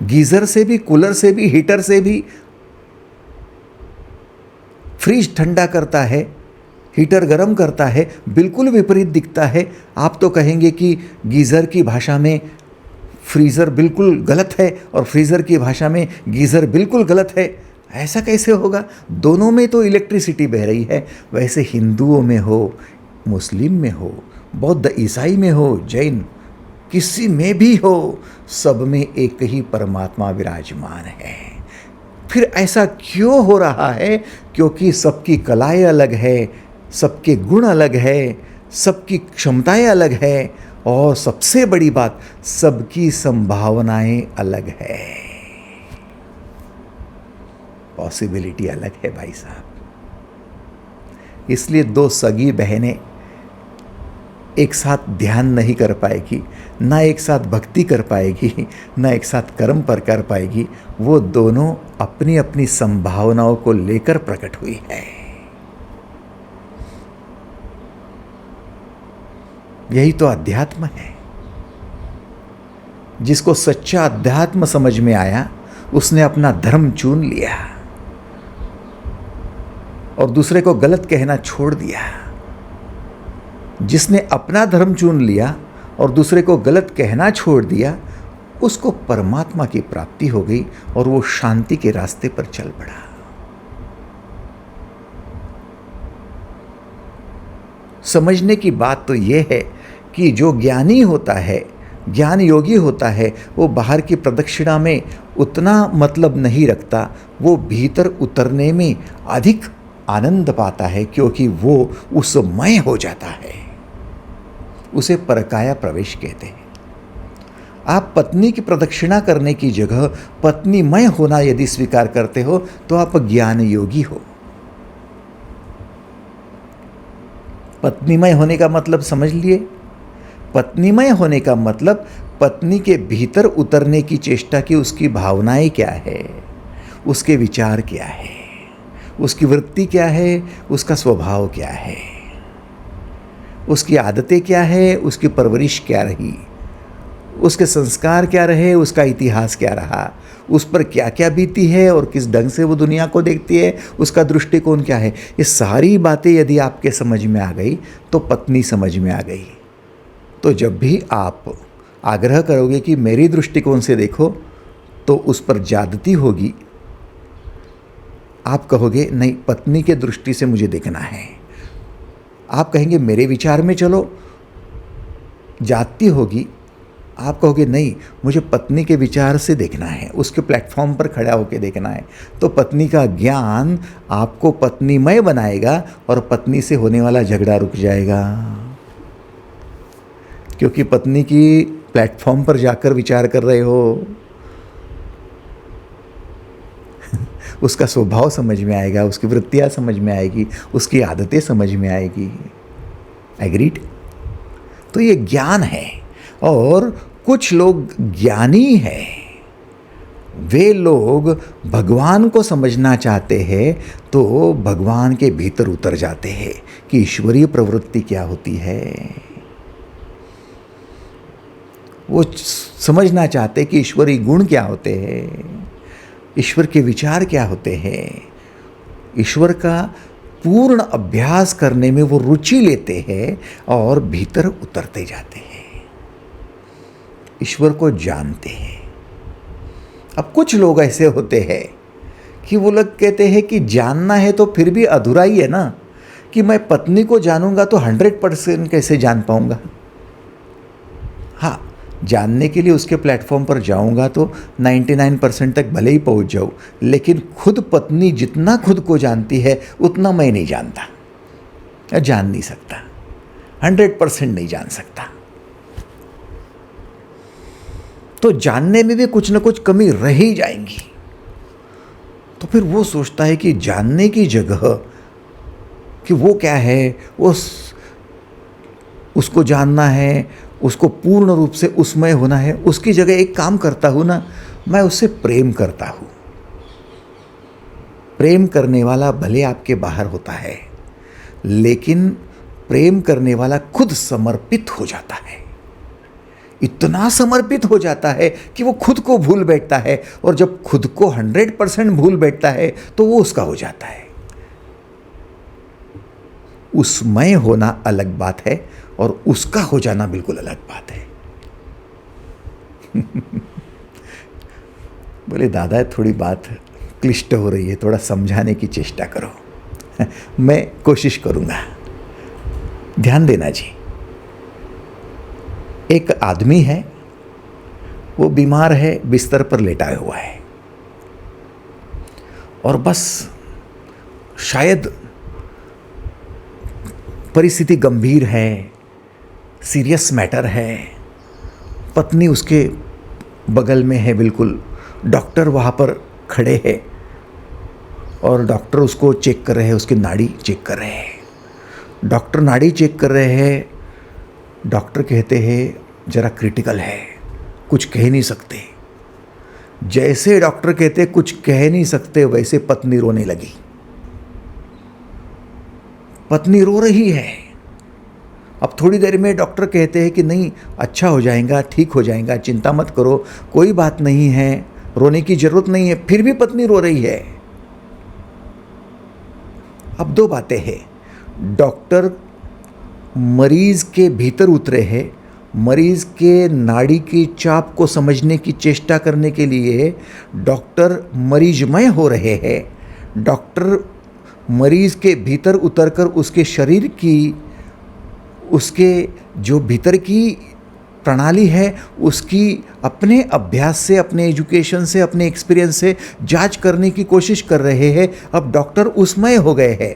गीजर से भी, कूलर से भी, हीटर से भी। फ्रिज ठंडा करता है, हीटर गर्म करता है, बिल्कुल विपरीत दिखता है। आप तो कहेंगे कि गीजर की भाषा में फ्रीज़र बिल्कुल गलत है और फ्रीज़र की भाषा में गीज़र बिल्कुल गलत है। ऐसा कैसे होगा? दोनों में तो इलेक्ट्रिसिटी बह रही है। वैसे हिंदुओं में हो, मुस्लिम में हो, बौद्ध ईसाई में हो, जैन, किसी में भी हो, सब में एक ही परमात्मा विराजमान है। फिर ऐसा क्यों हो रहा है? क्योंकि सबकी कलाएं अलग है, सबके गुण अलग है, सबकी क्षमताएं अलग है, और सबसे बड़ी बात, सबकी संभावनाएं अलग है। पॉसिबिलिटी अलग है भाई साहब। इसलिए दो सगी बहनें एक साथ ध्यान नहीं कर पाएगी, ना एक साथ भक्ति कर पाएगी, ना एक साथ कर्म पर कर पाएगी। वो दोनों अपनी अपनी संभावनाओं को लेकर प्रकट हुई है। यही तो अध्यात्म है। जिसको सच्चा अध्यात्म समझ में आया, उसने अपना धर्म चुन लिया और दूसरे को गलत कहना छोड़ दिया। जिसने अपना धर्म चुन लिया और दूसरे को गलत कहना छोड़ दिया, उसको परमात्मा की प्राप्ति हो गई और वो शांति के रास्ते पर चल पड़ा। समझने की बात तो यह है कि जो ज्ञानी होता है, ज्ञान योगी होता है, वो बाहर की प्रदक्षिणा में उतना मतलब नहीं रखता, वो भीतर उतरने में अधिक आनंद पाता है, क्योंकि वो उसमय हो जाता है। उसे परकाया प्रवेश कहते हैं। आप पत्नी की प्रदक्षिणा करने की जगह पत्नीमय होना यदि स्वीकार करते हो तो आप ज्ञान योगी हो। पत्नीमय होने का मतलब समझ लिए? पत्नीमय होने का मतलब पत्नी के भीतर उतरने की चेष्टा की। उसकी भावनाएं क्या है, उसके विचार क्या है, उसकी वृत्ति क्या है, उसका स्वभाव क्या है, उसकी आदतें क्या है, उसकी परवरिश क्या रही, उसके संस्कार क्या रहे, उसका इतिहास क्या रहा, उस पर क्या क्या बीती है और किस ढंग से वो दुनिया को देखती है, उसका दृष्टिकोण क्या है। ये सारी बातें यदि आपके समझ में आ गई तो पत्नी समझ में आ गई। तो जब भी आप आग्रह करोगे कि मेरी दृष्टिकोण से देखो, तो उस पर ज्यादती होगी, आप कहोगे नहीं, पत्नी के दृष्टि से मुझे देखना है। आप कहेंगे मेरे विचार में चलो, जाती होगी, आप कहोगे नहीं, मुझे पत्नी के विचार से देखना है, उसके प्लेटफॉर्म पर खड़ा होकर देखना है। तो पत्नी का ज्ञान आपको पत्नीमय बनाएगा और पत्नी से होने वाला झगड़ा रुक जाएगा, क्योंकि पत्नी की प्लेटफॉर्म पर जाकर विचार कर रहे हो। उसका स्वभाव समझ में आएगा, उसकी वृत्तियाँ समझ में आएगी, उसकी आदतें समझ में आएगी। एग्रीड? तो ये ज्ञान है। और कुछ लोग ज्ञानी हैं, वे लोग भगवान को समझना चाहते हैं तो भगवान के भीतर उतर जाते हैं कि ईश्वरीय प्रवृत्ति क्या होती है। वो समझना चाहते हैं कि ईश्वरीय गुण क्या होते हैं, ईश्वर के विचार क्या होते हैं। ईश्वर का पूर्ण अभ्यास करने में वो रुचि लेते हैं और भीतर उतरते जाते हैं, ईश्वर को जानते हैं। अब कुछ लोग ऐसे होते हैं कि वो लोग कहते हैं कि जानना है तो फिर भी अधूरा ही है ना, कि मैं पत्नी को जानूंगा तो 100% कैसे जान पाऊंगा। हाँ, जानने के लिए उसके प्लेटफॉर्म पर जाऊंगा तो 99% तक भले ही पहुंच जाऊं, लेकिन खुद पत्नी जितना खुद को जानती है उतना मैं नहीं जानता या जान नहीं सकता, 100% नहीं जान सकता। तो जानने में भी कुछ ना कुछ कमी रह ही जाएंगी। तो फिर वो सोचता है कि जानने की जगह कि वो क्या है, उसको जानना है, उसको पूर्ण रूप से उसमय होना है, उसकी जगह एक काम करता हूं ना, मैं उससे प्रेम करता हूं। प्रेम करने वाला भले आपके बाहर होता है, लेकिन प्रेम करने वाला खुद समर्पित हो जाता है, इतना समर्पित हो जाता है कि वो खुद को भूल बैठता है। और जब खुद को 100% भूल बैठता है तो वो उसका हो जाता है। उसमय होना अलग बात है और उसका हो जाना बिल्कुल अलग बात है। बोले दादा थोड़ी बात क्लिष्ट हो रही है, थोड़ा समझाने की चेष्टा करो। मैं कोशिश करूंगा। ध्यान देना जी, एक आदमी है, वो बीमार है, बिस्तर पर लेटा हुआ है और बस शायद परिस्थिति गंभीर है, सीरियस मैटर है। पत्नी उसके बगल में है, बिल्कुल डॉक्टर वहाँ पर खड़े हैं और डॉक्टर उसको चेक कर रहे हैं, उसकी नाड़ी चेक कर रहे हैं। डॉक्टर नाड़ी चेक कर रहे हैं। डॉक्टर कहते हैं जरा क्रिटिकल है, कुछ कह नहीं सकते। जैसे डॉक्टर कहते कुछ कह नहीं सकते, वैसे पत्नी रोने लगी। पत्नी रो रही है। अब थोड़ी देर में डॉक्टर कहते हैं कि नहीं, अच्छा हो जाएगा, ठीक हो जाएगा, चिंता मत करो, कोई बात नहीं है, रोने की जरूरत नहीं है। फिर भी पत्नी रो रही है। अब दो बातें हैं। डॉक्टर मरीज के भीतर उतरे हैं, मरीज के नाड़ी की चाप को समझने की चेष्टा करने के लिए डॉक्टर मरीजमय हो रहे हैं। डॉक्टर मरीज के भीतर उतरकर उसके शरीर की, उसके जो भीतर की प्रणाली है उसकी अपने अभ्यास से, अपने एजुकेशन से, अपने एक्सपीरियंस से जांच करने की कोशिश कर रहे हैं। अब डॉक्टर उसमय हो गए हैं,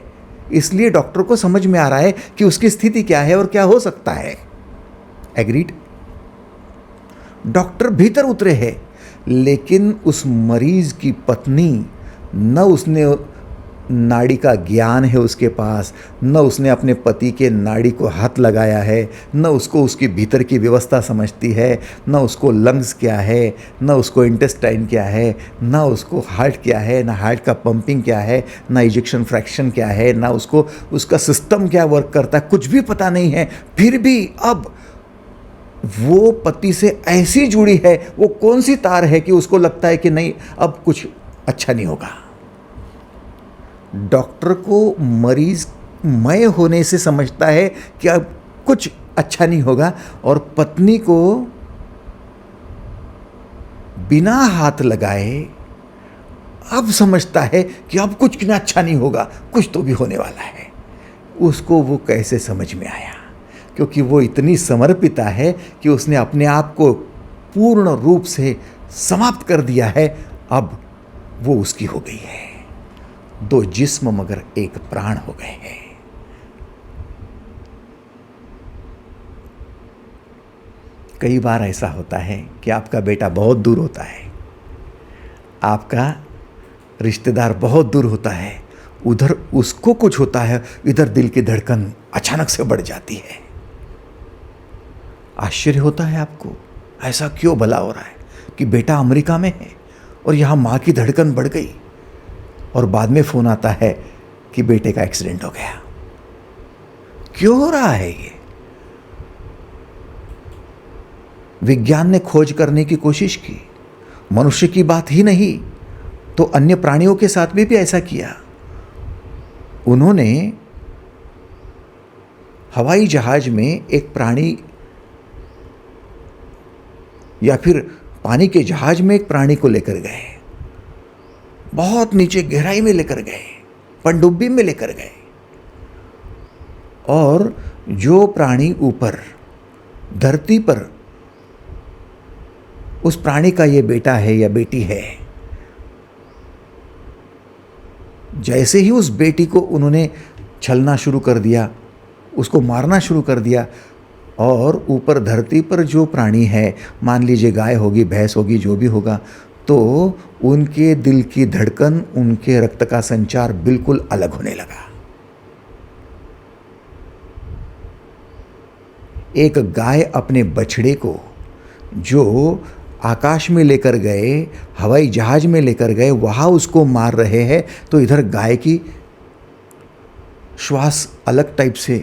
इसलिए डॉक्टर को समझ में आ रहा है कि उसकी स्थिति क्या है और क्या हो सकता है। एग्रीड? डॉक्टर भीतर उतरे हैं, लेकिन उस मरीज की पत्नी, न उसने नाड़ी का ज्ञान है उसके पास, न उसने अपने पति के नाड़ी को हाथ लगाया है, न उसको उसके भीतर की व्यवस्था समझती है, न उसको लंग्स क्या है, न उसको इंटेस्टाइन क्या है, न उसको हार्ट क्या है, न हार्ट का पंपिंग क्या है, न इजेक्शन फ्रैक्शन क्या है, न उसको उसका सिस्टम क्या वर्क करता है, कुछ भी पता नहीं है। फिर भी अब वो पति से ऐसी जुड़ी है, वो कौन सी तार है कि उसको लगता है कि नहीं, अब कुछ अच्छा नहीं होगा। डॉक्टर को मरीज मय होने से समझता है कि अब कुछ अच्छा नहीं होगा, और पत्नी को बिना हाथ लगाए अब समझता है कि अब कुछ ना अच्छा नहीं होगा, कुछ तो भी होने वाला है। उसको वो कैसे समझ में आया? क्योंकि वो इतनी समर्पिता है कि उसने अपने आप को पूर्ण रूप से समाप्त कर दिया है। अब वो उसकी हो गई है। दो जिस्म मगर एक प्राण हो गए हैं। कई बार ऐसा होता है कि आपका बेटा बहुत दूर होता है, आपका रिश्तेदार बहुत दूर होता है, उधर उसको कुछ होता है, इधर दिल की धड़कन अचानक से बढ़ जाती है। आश्चर्य होता है आपको, ऐसा क्यों भला हो रहा है कि बेटा अमेरिका में है और यहाँ माँ की धड़कन बढ़ गई, और बाद में फोन आता है कि बेटे का एक्सीडेंट हो गया। क्यों हो रहा है ये? विज्ञान ने खोज करने की कोशिश की, मनुष्य की बात ही नहीं तो अन्य प्राणियों के साथ भी ऐसा किया। उन्होंने हवाई जहाज में एक प्राणी, या फिर पानी के जहाज में एक प्राणी को लेकर गए, बहुत नीचे गहराई में लेकर गए, पनडुब्बी में लेकर गए, और जो प्राणी ऊपर धरती पर उस प्राणी का ये बेटा है या बेटी है, जैसे ही उस बेटी को उन्होंने छलना शुरू कर दिया, उसको मारना शुरू कर दिया, और ऊपर धरती पर जो प्राणी है, मान लीजिए गाय होगी, भैंस होगी, जो भी होगा, तो उनके दिल की धड़कन, उनके रक्त का संचार बिल्कुल अलग होने लगा। एक गाय अपने बछड़े को जो आकाश में लेकर गए, हवाई जहाज में लेकर गए, वहाँ उसको मार रहे हैं, तो इधर गाय की श्वास अलग टाइप से,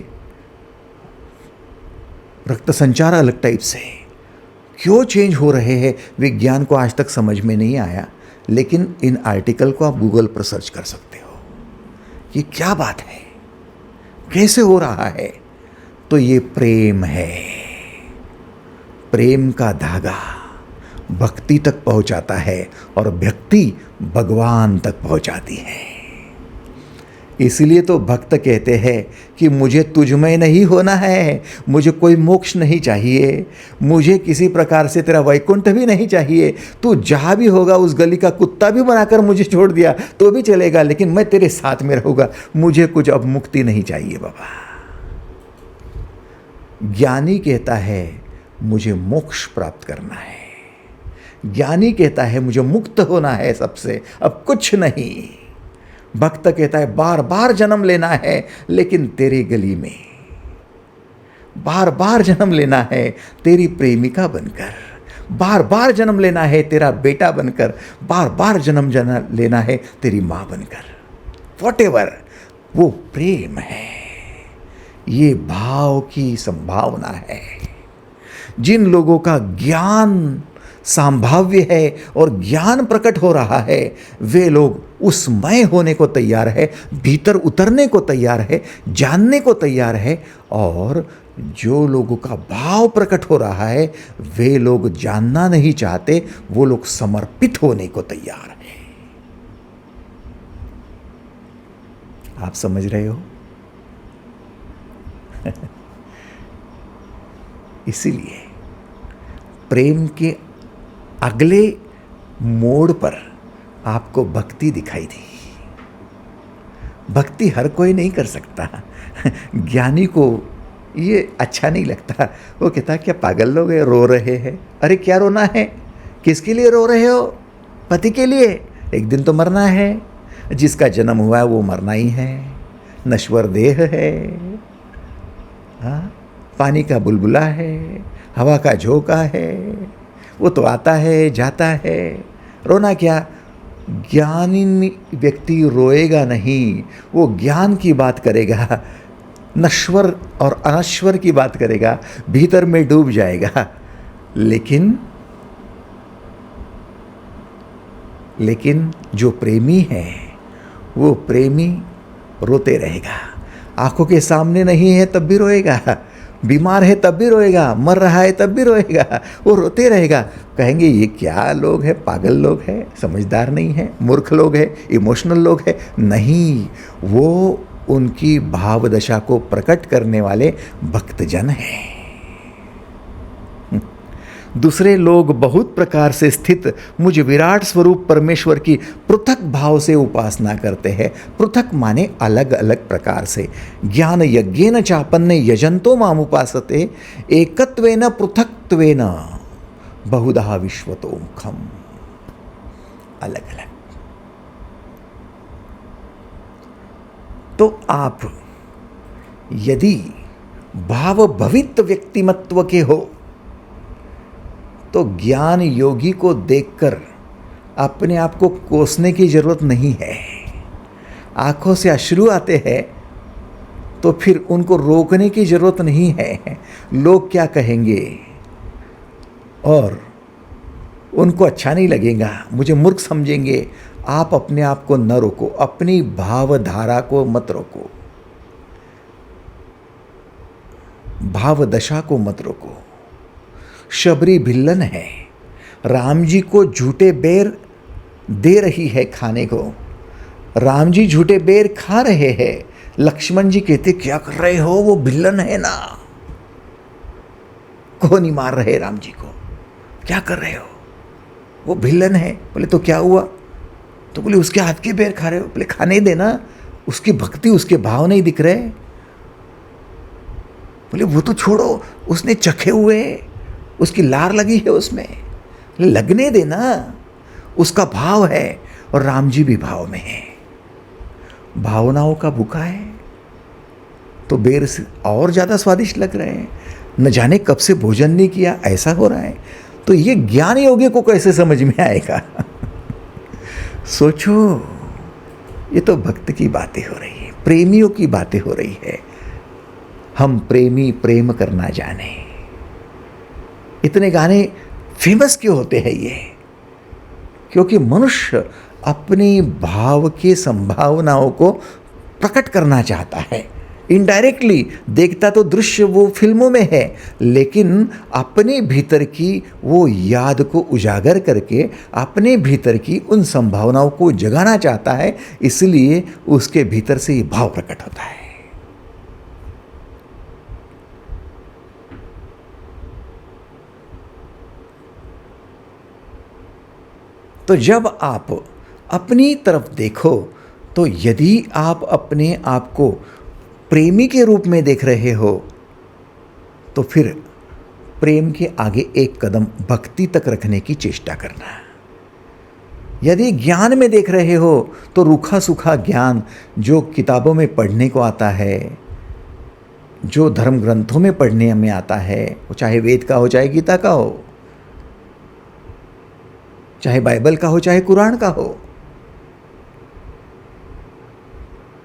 रक्त संचार अलग टाइप से, क्यों चेंज हो रहे हैं, विज्ञान को आज तक समझ में नहीं आया। लेकिन इन आर्टिकल को आप गूगल पर सर्च कर सकते हो, ये क्या बात है, कैसे हो रहा है। तो ये प्रेम है। प्रेम का धागा भक्ति तक पहुंचाता है और भक्ति भगवान तक पहुंचाती है। इसलिए तो भक्त कहते हैं कि मुझे तुझमें नहीं होना है, मुझे कोई मोक्ष नहीं चाहिए, मुझे किसी प्रकार से तेरा वैकुंठ भी नहीं चाहिए, तू जहाँ भी होगा उस गली का कुत्ता भी बनाकर मुझे छोड़ दिया तो भी चलेगा, लेकिन मैं तेरे साथ में रहूँगा, मुझे कुछ अब मुक्ति नहीं चाहिए बाबा। ज्ञानी कहता है मुझे मोक्ष प्राप्त करना है, ज्ञानी कहता है मुझे मुक्त होना है सबसे, अब कुछ नहीं। भक्त कहता है बार बार जन्म लेना है, लेकिन तेरी गली में, बार बार जन्म लेना है तेरी प्रेमिका बनकर, बार बार जन्म लेना है तेरा बेटा बनकर, बार बार जन्म लेना है तेरी माँ बनकर। व्हाटएवर, वो प्रेम है, ये भाव की संभावना है। जिन लोगों का ज्ञान संभाव्य है और ज्ञान प्रकट हो रहा है, वे लोग उस मय होने को तैयार है, भीतर उतरने को तैयार है, जानने को तैयार है। और जो लोगों का भाव प्रकट हो रहा है, वे लोग जानना नहीं चाहते, वो लोग समर्पित होने को तैयार है। आप समझ रहे हो? इसीलिए प्रेम के अगले मोड़ पर आपको भक्ति दिखाई दी। भक्ति हर कोई नहीं कर सकता। ज्ञानी को ये अच्छा नहीं लगता, वो कहता क्या पागल लोग हैं, रो रहे हैं। अरे क्या रोना है, किसके लिए रो रहे हो? पति के लिए। एक दिन तो मरना है, जिसका जन्म हुआ है वो मरना ही है, नश्वर देह है। हाँ, पानी का बुलबुला है, हवा का झोंका है, वो तो आता है जाता है, रोना क्या। ज्ञानी व्यक्ति रोएगा नहीं, वो ज्ञान की बात करेगा, नश्वर और अनश्वर की बात करेगा, भीतर में डूब जाएगा। लेकिन जो प्रेमी है, वो प्रेमी रोते रहेगा। आंखों के सामने नहीं है तब भी रोएगा, बीमार है तब भी रोएगा, मर रहा है तब भी रोएगा, वो रोते रहेगा। कहेंगे ये क्या लोग हैं, पागल लोग हैं, समझदार नहीं है, मूर्ख लोग हैं, इमोशनल लोग हैं। नहीं, वो उनकी भाव दशा को प्रकट करने वाले भक्तजन हैं। दूसरे लोग बहुत प्रकार से स्थित मुझ विराट स्वरूप परमेश्वर की पृथक भाव से उपासना करते हैं। पृथक माने अलग अलग प्रकार से। ज्ञान यज्ञेन चापन्ने यजंतो माम उपासते एकत्वेन पृथक्त्वेन बहुधा विश्वतो मुखम। अलग अलग। तो आप यदि भाव भवित व्यक्तिमत्व के हो तो ज्ञान योगी को देखकर अपने आप को कोसने की जरूरत नहीं है। आंखों से अश्रु आते हैं तो फिर उनको रोकने की जरूरत नहीं है। लोग क्या कहेंगे और उनको अच्छा नहीं लगेगा, मुझे मूर्ख समझेंगे। आप अपने आप को न रोको, अपनी भावधारा को मत रोको, भाव दशा को मत रोको। शबरी भिल्लन है, राम जी को झूठे बेर दे रही है खाने को। राम जी झूठे बेर खा रहे हैं। लक्ष्मण जी कहते क्या कर रहे हो, वो भिल्लन है ना, को नहीं मार रहे राम जी को, क्या कर रहे हो, वो भिल्लन है। बोले तो क्या हुआ, तो बोले उसके हाथ के बेर खा रहे हो। बोले खाने देना, उसकी भक्ति उसके भाव नहीं दिख रहे। बोले वो तो छोड़ो, उसने चखे हुए, उसकी लार लगी है उसमें, लगने देना, उसका भाव है। और राम जी भी भाव में है, भावनाओं का भूखा है तो बेर से और ज़्यादा स्वादिष्ट लग रहे हैं। न जाने कब से भोजन नहीं किया, ऐसा हो रहा है। तो ये ज्ञान योगी को कैसे समझ में आएगा? सोचो, ये तो भक्त की बातें हो रही है, प्रेमियों की बातें हो रही है। हम प्रेमी प्रेम करना जाने। इतने गाने फेमस क्यों होते हैं ये? क्योंकि मनुष्य अपनी भाव की संभावनाओं को प्रकट करना चाहता है। इनडायरेक्टली देखता तो दृश्य वो फिल्मों में है, लेकिन अपने भीतर की वो याद को उजागर करके अपने भीतर की उन संभावनाओं को जगाना चाहता है, इसलिए उसके भीतर से ये भाव प्रकट होता है। तो जब आप अपनी तरफ देखो तो यदि आप अपने आप को प्रेमी के रूप में देख रहे हो तो फिर प्रेम के आगे एक कदम भक्ति तक रखने की चेष्टा करना। यदि ज्ञान में देख रहे हो तो रूखा सूखा ज्ञान जो किताबों में पढ़ने को आता है, जो धर्म ग्रंथों में पढ़ने में आता है, वो चाहे वेद का हो, चाहे गीता का हो, चाहे बाइबल का हो, चाहे कुरान का हो,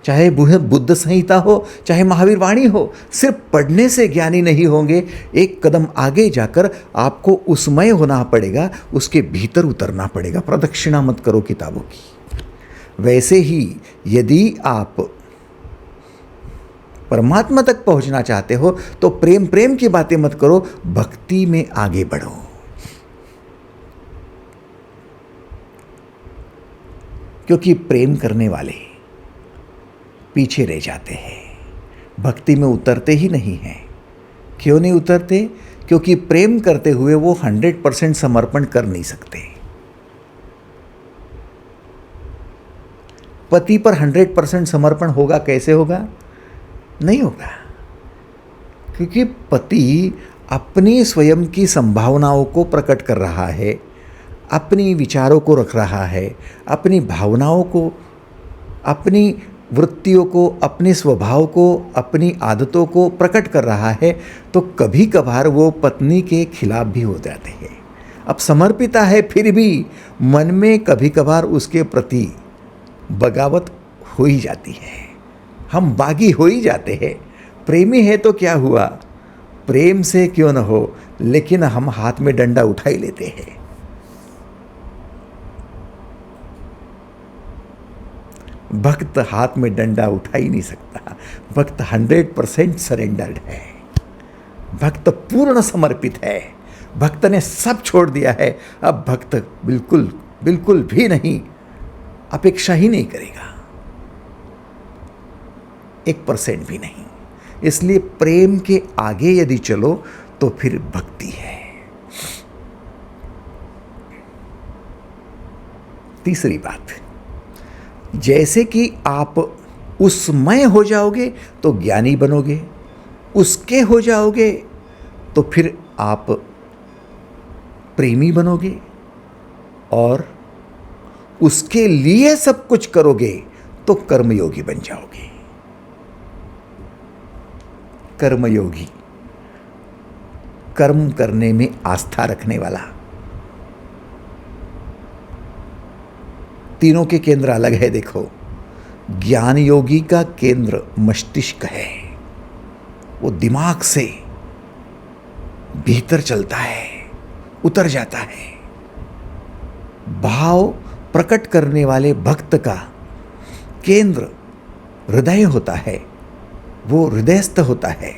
चाहे बुद्ध संहिता हो, चाहे महावीर वाणी हो, सिर्फ पढ़ने से ज्ञानी नहीं होंगे। एक कदम आगे जाकर आपको उसमय होना पड़ेगा, उसके भीतर उतरना पड़ेगा। प्रदक्षिणा मत करो किताबों की। वैसे ही यदि आप परमात्मा तक पहुंचना चाहते हो तो प्रेम प्रेम की बातें मत करो, भक्ति में आगे बढ़ो। क्योंकि प्रेम करने वाले पीछे रह जाते हैं, भक्ति में उतरते ही नहीं हैं। क्यों नहीं उतरते? क्योंकि प्रेम करते हुए वो 100% समर्पण कर नहीं सकते। पति पर 100% समर्पण होगा, कैसे होगा? नहीं होगा। क्योंकि पति अपनी स्वयं की संभावनाओं को प्रकट कर रहा है, अपनी विचारों को रख रहा है, अपनी भावनाओं को, अपनी वृत्तियों को, अपने स्वभाव को, अपनी आदतों को प्रकट कर रहा है। तो कभी कभार वो पत्नी के खिलाफ भी हो जाते हैं। अब समर्पिता है, फिर भी मन में कभी कभार उसके प्रति बगावत हो ही जाती है, हम बागी हो ही जाते हैं। प्रेमी है तो क्या हुआ, प्रेम से क्यों न हो, लेकिन हम हाथ में डंडा उठा ही लेते हैं। भक्त हाथ में डंडा उठा ही नहीं सकता। भक्त 100% सरेंडर्ड है। भक्त पूर्ण समर्पित है, भक्त ने सब छोड़ दिया है। अब भक्त बिल्कुल बिल्कुल भी नहीं, अपेक्षा ही नहीं करेगा, 1% भी नहीं। इसलिए प्रेम के आगे यदि चलो तो फिर भक्ति है। तीसरी बात, जैसे कि आप उसमय हो जाओगे तो ज्ञानी बनोगे, उसके हो जाओगे तो फिर आप प्रेमी बनोगे, और उसके लिए सब कुछ करोगे तो कर्मयोगी बन जाओगे। कर्मयोगी, कर्म करने में आस्था रखने वाला। तीनों के केंद्र अलग है। देखो, ज्ञान योगी का केंद्र मस्तिष्क है, वो दिमाग से भीतर चलता है, उतर जाता है। भाव प्रकट करने वाले भक्त का केंद्र हृदय होता है, वो हृदयस्थ होता है।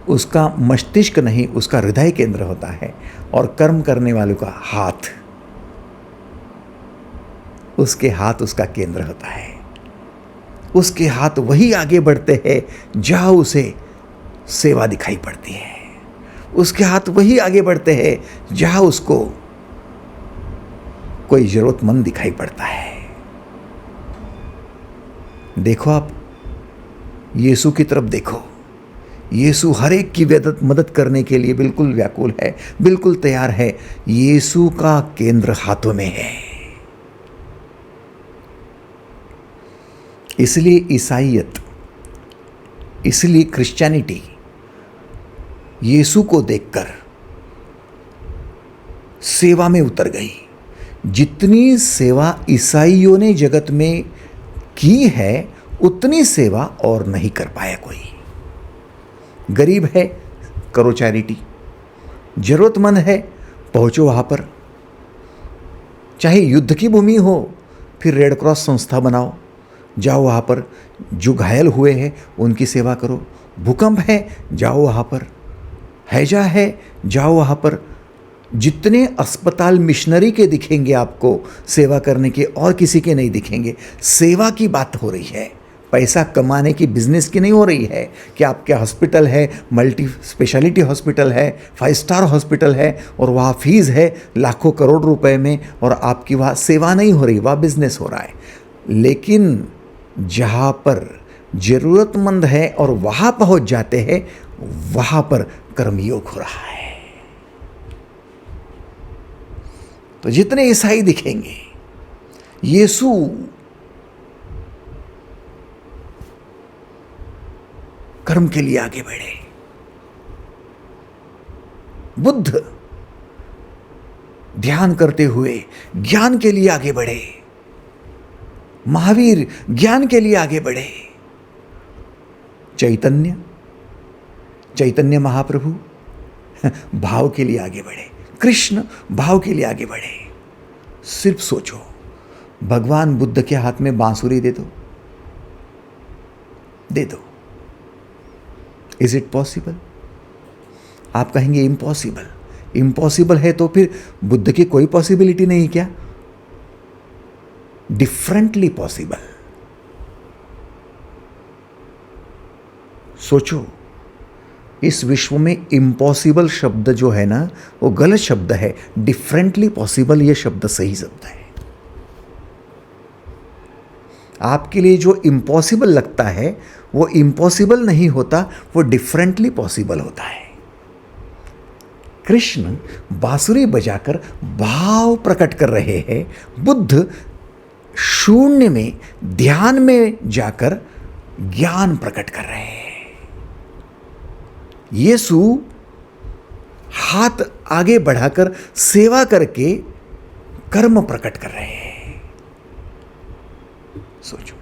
उसका मस्तिष्क नहीं, उसका हृदय केंद्र होता है। और कर्म करने वालों का हाथ, उसके हाथ उसका केंद्र होता है। उसके हाथ वही आगे बढ़ते हैं जहां उसे सेवा दिखाई पड़ती है। उसके हाथ वही आगे बढ़ते हैं जहां उसको कोई जरूरतमंद दिखाई पड़ता है। देखो, आप यीशु की तरफ देखो। यीशु हर एक की मदद करने के लिए बिल्कुल व्याकुल है, बिल्कुल तैयार है। यीशु का केंद्र हाथों में है। इसलिए ईसाईयत, इसलिए क्रिश्चियनिटी यीशु को देखकर सेवा में उतर गई। जितनी सेवा ईसाइयों ने जगत में की है, उतनी सेवा और नहीं कर पाया कोई। गरीब है, करो चैरिटी। जरूरतमंद है, पहुंचो वहां पर। चाहे युद्ध की भूमि हो, फिर रेड क्रॉस संस्था बनाओ, जाओ वहाँ पर। जो घायल हुए हैं उनकी सेवा करो। भूकंप है, जाओ वहाँ पर। हैजा है, जाओ वहाँ पर। जितने अस्पताल मिशनरी के दिखेंगे आपको सेवा करने के, और किसी के नहीं दिखेंगे। सेवा की बात हो रही है, पैसा कमाने की, बिजनेस की नहीं हो रही है कि आपके हॉस्पिटल है, मल्टी स्पेशलिटी हॉस्पिटल है, 5 स्टार हॉस्पिटल है, और वहाँ फीस है लाखों करोड़ रुपए में, और आपकी वहाँ सेवा नहीं हो रही, वहाँ बिजनेस हो रहा है। लेकिन जहाँ पर जरूरतमंद है और वहाँ पहुँच जाते हैं, वहाँ पर कर्मयोग हो रहा है। तो जितने ईसाई दिखेंगे, यीशु कर्म के लिए आगे बढ़े, बुद्ध ध्यान करते हुए ज्ञान के लिए आगे बढ़े, महावीर ज्ञान के लिए आगे बढ़े, चैतन्य महाप्रभु भाव के लिए आगे बढ़े, कृष्ण भाव के लिए आगे बढ़े। सिर्फ सोचो, भगवान बुद्ध के हाथ में बांसुरी दे दो, दे दो। Is it possible? आप कहेंगे इम्पॉसिबल। इम्पॉसिबल है तो फिर बुद्ध की कोई पॉसिबिलिटी नहीं क्या? Differently possible. सोचो, इस विश्व में इम्पॉसिबल शब्द जो है ना, वो गलत शब्द है। डिफरेंटली पॉसिबल ये शब्द सही शब्द है। आपके लिए जो इम्पॉसिबल लगता है वो इम्पॉसिबल नहीं होता, वो डिफरेंटली पॉसिबल होता है। कृष्ण बांसुरी बजाकर भाव प्रकट कर रहे हैं, बुद्ध शून्य में ध्यान में जाकर ज्ञान प्रकट कर रहे हैं, यीशु हाथ आगे बढ़ाकर सेवा करके कर्म प्रकट कर रहे हैं। सोचो,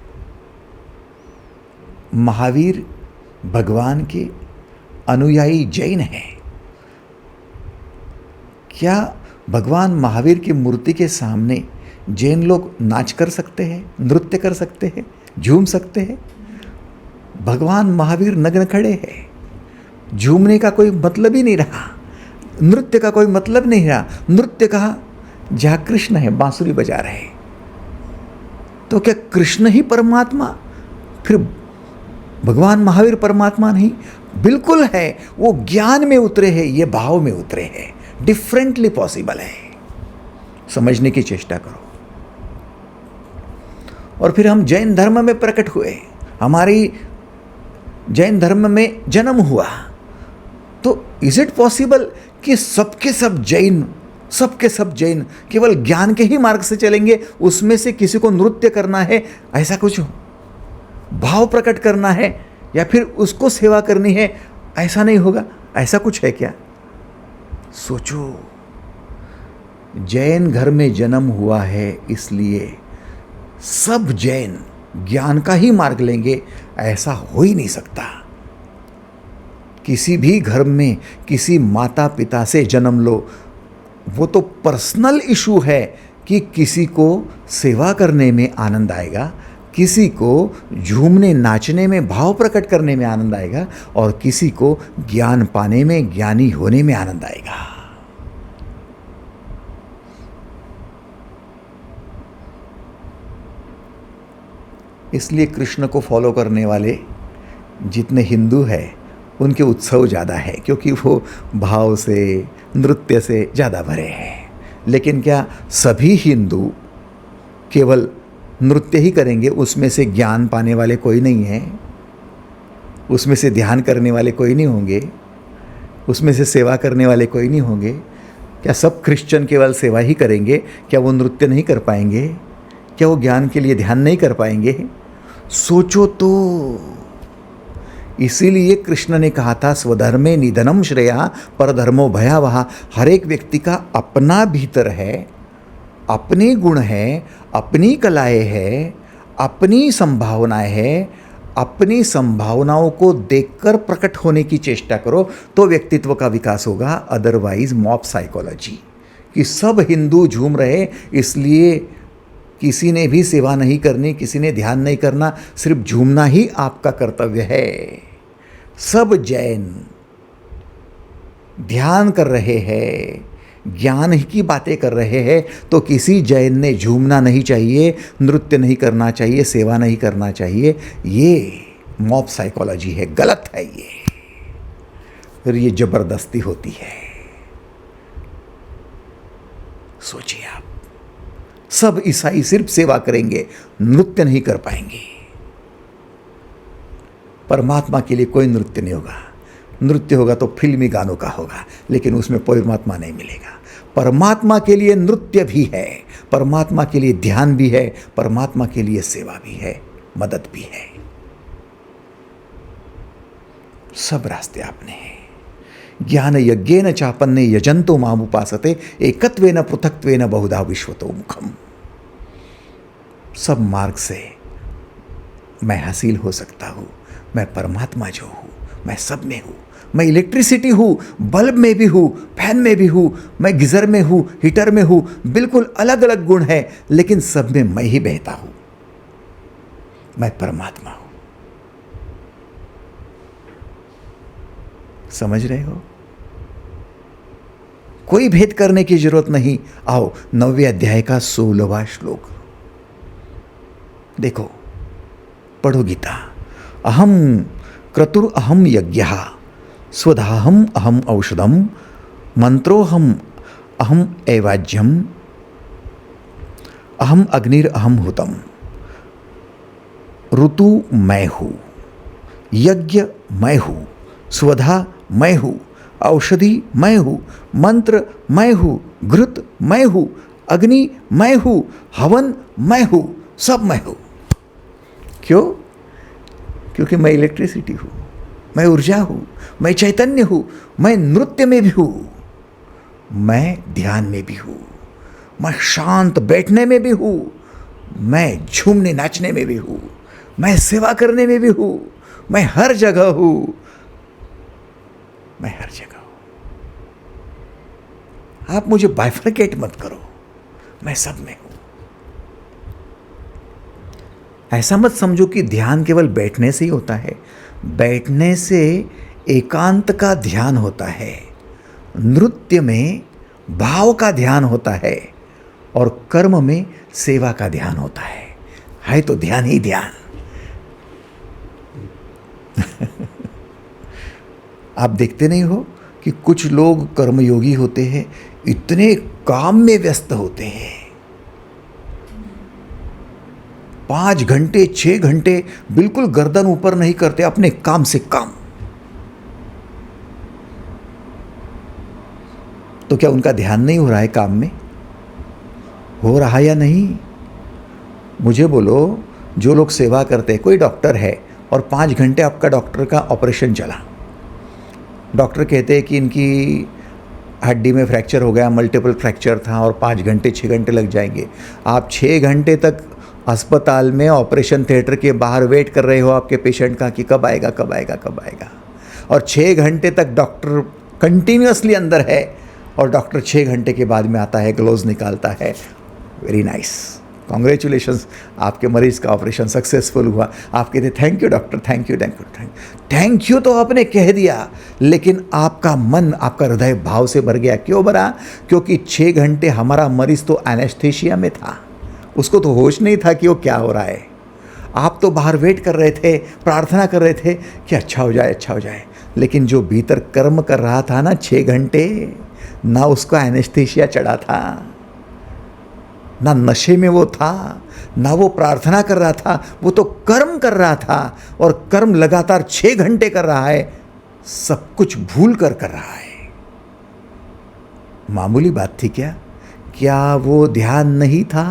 महावीर भगवान के अनुयायी जैन हैं। क्या भगवान महावीर की मूर्ति के सामने जैन लोग नाच कर सकते हैं, नृत्य कर सकते हैं, झूम सकते हैं? भगवान महावीर नग्न खड़े हैं, झूमने का कोई मतलब ही नहीं रहा, नृत्य का कोई मतलब नहीं रहा। नृत्य कहा जहाँ कृष्ण है बांसुरी बजा रहे, तो क्या कृष्ण ही परमात्मा, फिर भगवान महावीर परमात्मा नहीं? बिल्कुल है, वो ज्ञान में उतरे हैं, ये भाव में उतरे हैं, डिफरेंटली पॉसिबल है। समझने की चेष्टा करो। और फिर हम जैन धर्म में प्रकट हुए, हमारी जैन धर्म में जन्म हुआ, तो इज इट पॉसिबल कि सबके सब जैन केवल ज्ञान के ही मार्ग से चलेंगे? उसमें से किसी को नृत्य करना है, ऐसा कुछ हो, भाव प्रकट करना है, या फिर उसको सेवा करनी है, ऐसा नहीं होगा? ऐसा कुछ है क्या? सोचो, जैन घर में जन्म हुआ है इसलिए सब जैन ज्ञान का ही मार्ग लेंगे, ऐसा हो ही नहीं सकता। किसी भी घर में किसी माता पिता से जन्म लो, वो तो पर्सनल इशू है कि किसी को सेवा करने में आनंद आएगा, किसी को झूमने नाचने में भाव प्रकट करने में आनंद आएगा, और किसी को ज्ञान पाने में, ज्ञानी होने में आनंद आएगा। इसलिए कृष्ण को फॉलो करने वाले जितने हिंदू हैं उनके उत्सव ज़्यादा है, क्योंकि वो भाव से, नृत्य से ज़्यादा भरे हैं। लेकिन क्या सभी हिंदू केवल नृत्य ही करेंगे? उसमें से ज्ञान पाने वाले कोई नहीं है, उसमें से ध्यान करने वाले कोई नहीं होंगे, उसमें से सेवा करने वाले कोई नहीं होंगे? क्या सब क्रिश्चियन केवल सेवा ही करेंगे? क्या वो नृत्य नहीं कर पाएंगे? क्या वो ज्ञान के लिए ध्यान नहीं कर पाएंगे? सोचो तो। इसीलिए कृष्ण ने कहा था, स्वधर्मे निधनम श्रेया परधर्मो भयावह। हर एक व्यक्ति का अपना भीतर है, अपने गुण है, अपनी कलाएं है, अपनी संभावनाएं है। अपनी संभावनाओं को देखकर प्रकट होने की चेष्टा करो तो व्यक्तित्व का विकास होगा। अदरवाइज मॉब साइकोलॉजी कि सब हिंदू झूम रहे इसलिए किसी ने भी सेवा नहीं करनी, किसी ने ध्यान नहीं करना, सिर्फ झूमना ही आपका कर्तव्य है। सब जैन ध्यान कर रहे हैं, ज्ञान की बातें कर रहे हैं, तो किसी जैन ने झूमना नहीं चाहिए, नृत्य नहीं करना चाहिए, सेवा नहीं करना चाहिए। ये मॉब साइकोलॉजी है, गलत है ये। फिर ये जबरदस्ती होती है। सोचिए आप, सब ईसाई सिर्फ सेवा करेंगे, नृत्य नहीं कर पाएंगे। परमात्मा के लिए कोई नृत्य नहीं होगा। नृत्य होगा तो फिल्मी गानों का होगा, लेकिन उसमें परमात्मा नहीं मिलेगा। परमात्मा के लिए नृत्य भी है, परमात्मा के लिए ध्यान भी है, परमात्मा के लिए सेवा भी है, मदद भी है। सब रास्ते आपने हैं। ज्ञान यज्ञेन चापन्ने यजंतो माम उपासते एकत्वेन पृथक्त्वेन बहुधा विश्वतो मुखम। सब मार्ग से मैं हासिल हो सकता हूँ। मैं परमात्मा जो हूँ, मैं सब में हूँ। मैं इलेक्ट्रिसिटी हूँ, बल्ब में भी हूँ, फैन में भी हूँ, मैं गीजर में हूँ, हीटर में हूँ। बिल्कुल अलग अलग गुण है, लेकिन सब में मैं ही बहता हूँ। मैं परमात्मा हूँ। समझ रहे हो? कोई भेद करने की जरूरत नहीं। आओ 9वें अध्याय का 16वां श्लोक देखो, पढ़ो गीता। अहम क्रतुर अहम यज्ञः स्वधाहम अहम औषधम मंत्रोहम अहम ऐवाज्यम अहम अग्निर अहम हुतम। ऋतु मैं हूँ, यज्ञ मैं हूँ, स्वधा मैं हूँ, औषधि मैं हूँ, मंत्र मैं हूँ, घृत मैं हूँ, अग्नि मैं हूँ, हवन मैं हूँ, सब मैं हूँ। क्यों? क्योंकि मैं इलेक्ट्रिसिटी हूँ, मैं ऊर्जा हूँ, मैं चैतन्य हूँ, मैं नृत्य में भी हूँ, मैं ध्यान में भी हूँ, मैं शांत बैठने में भी हूँ, मैं झूमने नाचने में भी हूँ, मैं सेवा करने में भी हूँ, मैं हर जगह हूँ, मैं हर जगह हूँ। आप मुझे बाइफरकेट मत करो, मैं सब में हूँ। ऐसा मत समझो कि ध्यान केवल बैठने से ही होता है। बैठने से एकांत का ध्यान होता है, नृत्य में भाव का ध्यान होता है और कर्म में सेवा का ध्यान होता है तो ध्यान ही ध्यान। आप देखते नहीं हो कि कुछ लोग कर्मयोगी होते हैं, इतने काम में व्यस्त होते हैं, 5 घंटे 6 घंटे बिल्कुल गर्दन ऊपर नहीं करते, अपने काम से काम। तो क्या उनका ध्यान नहीं हो रहा है काम में? हो रहा या नहीं? मुझे बोलो, जो लोग सेवा करते हैं, कोई डॉक्टर है और 5 घंटे आपका डॉक्टर का ऑपरेशन चला, डॉक्टर कहते हैं कि इनकी हड्डी में फ्रैक्चर हो गया, मल्टीपल फ्रैक्चर था और 5 घंटे 6 घंटे लग जाएंगे। आप 6 घंटे तक अस्पताल में ऑपरेशन थिएटर के बाहर वेट कर रहे हो आपके पेशेंट का कि कब आएगा कब आएगा कब आएगा, और 6 घंटे तक डॉक्टर कंटिन्यूअसली अंदर है और डॉक्टर 6 घंटे के बाद में आता है, ग्लोव्स निकालता है। वेरी नाइस, कॉन्ग्रेचुलेशंस, आपके मरीज का ऑपरेशन सक्सेसफुल हुआ। आप कहते thank you doctor, thank you thank you thank thank you तो आपने कह दिया, लेकिन आपका मन, आपका हृदय भाव से भर गया। क्यों भरा? क्योंकि 6 घंटे हमारा मरीज तो एनेस्थीसिया में था, उसको तो होश नहीं था कि वो क्या हो रहा है। आप तो बाहर वेट कर रहे थे, प्रार्थना कर रहे थे कि अच्छा हो जाए अच्छा हो जाए, लेकिन जो भीतर कर्म कर रहा था ना 6 घंटे, ना उसका एनेस्थीसिया चढ़ा था, ना नशे में वो था, ना वो प्रार्थना कर रहा था, वो तो कर्म कर रहा था। और कर्म लगातार 6 घंटे कर रहा है, सब कुछ भूल कर रहा है। मामूली बात थी क्या? क्या वो ध्यान नहीं था?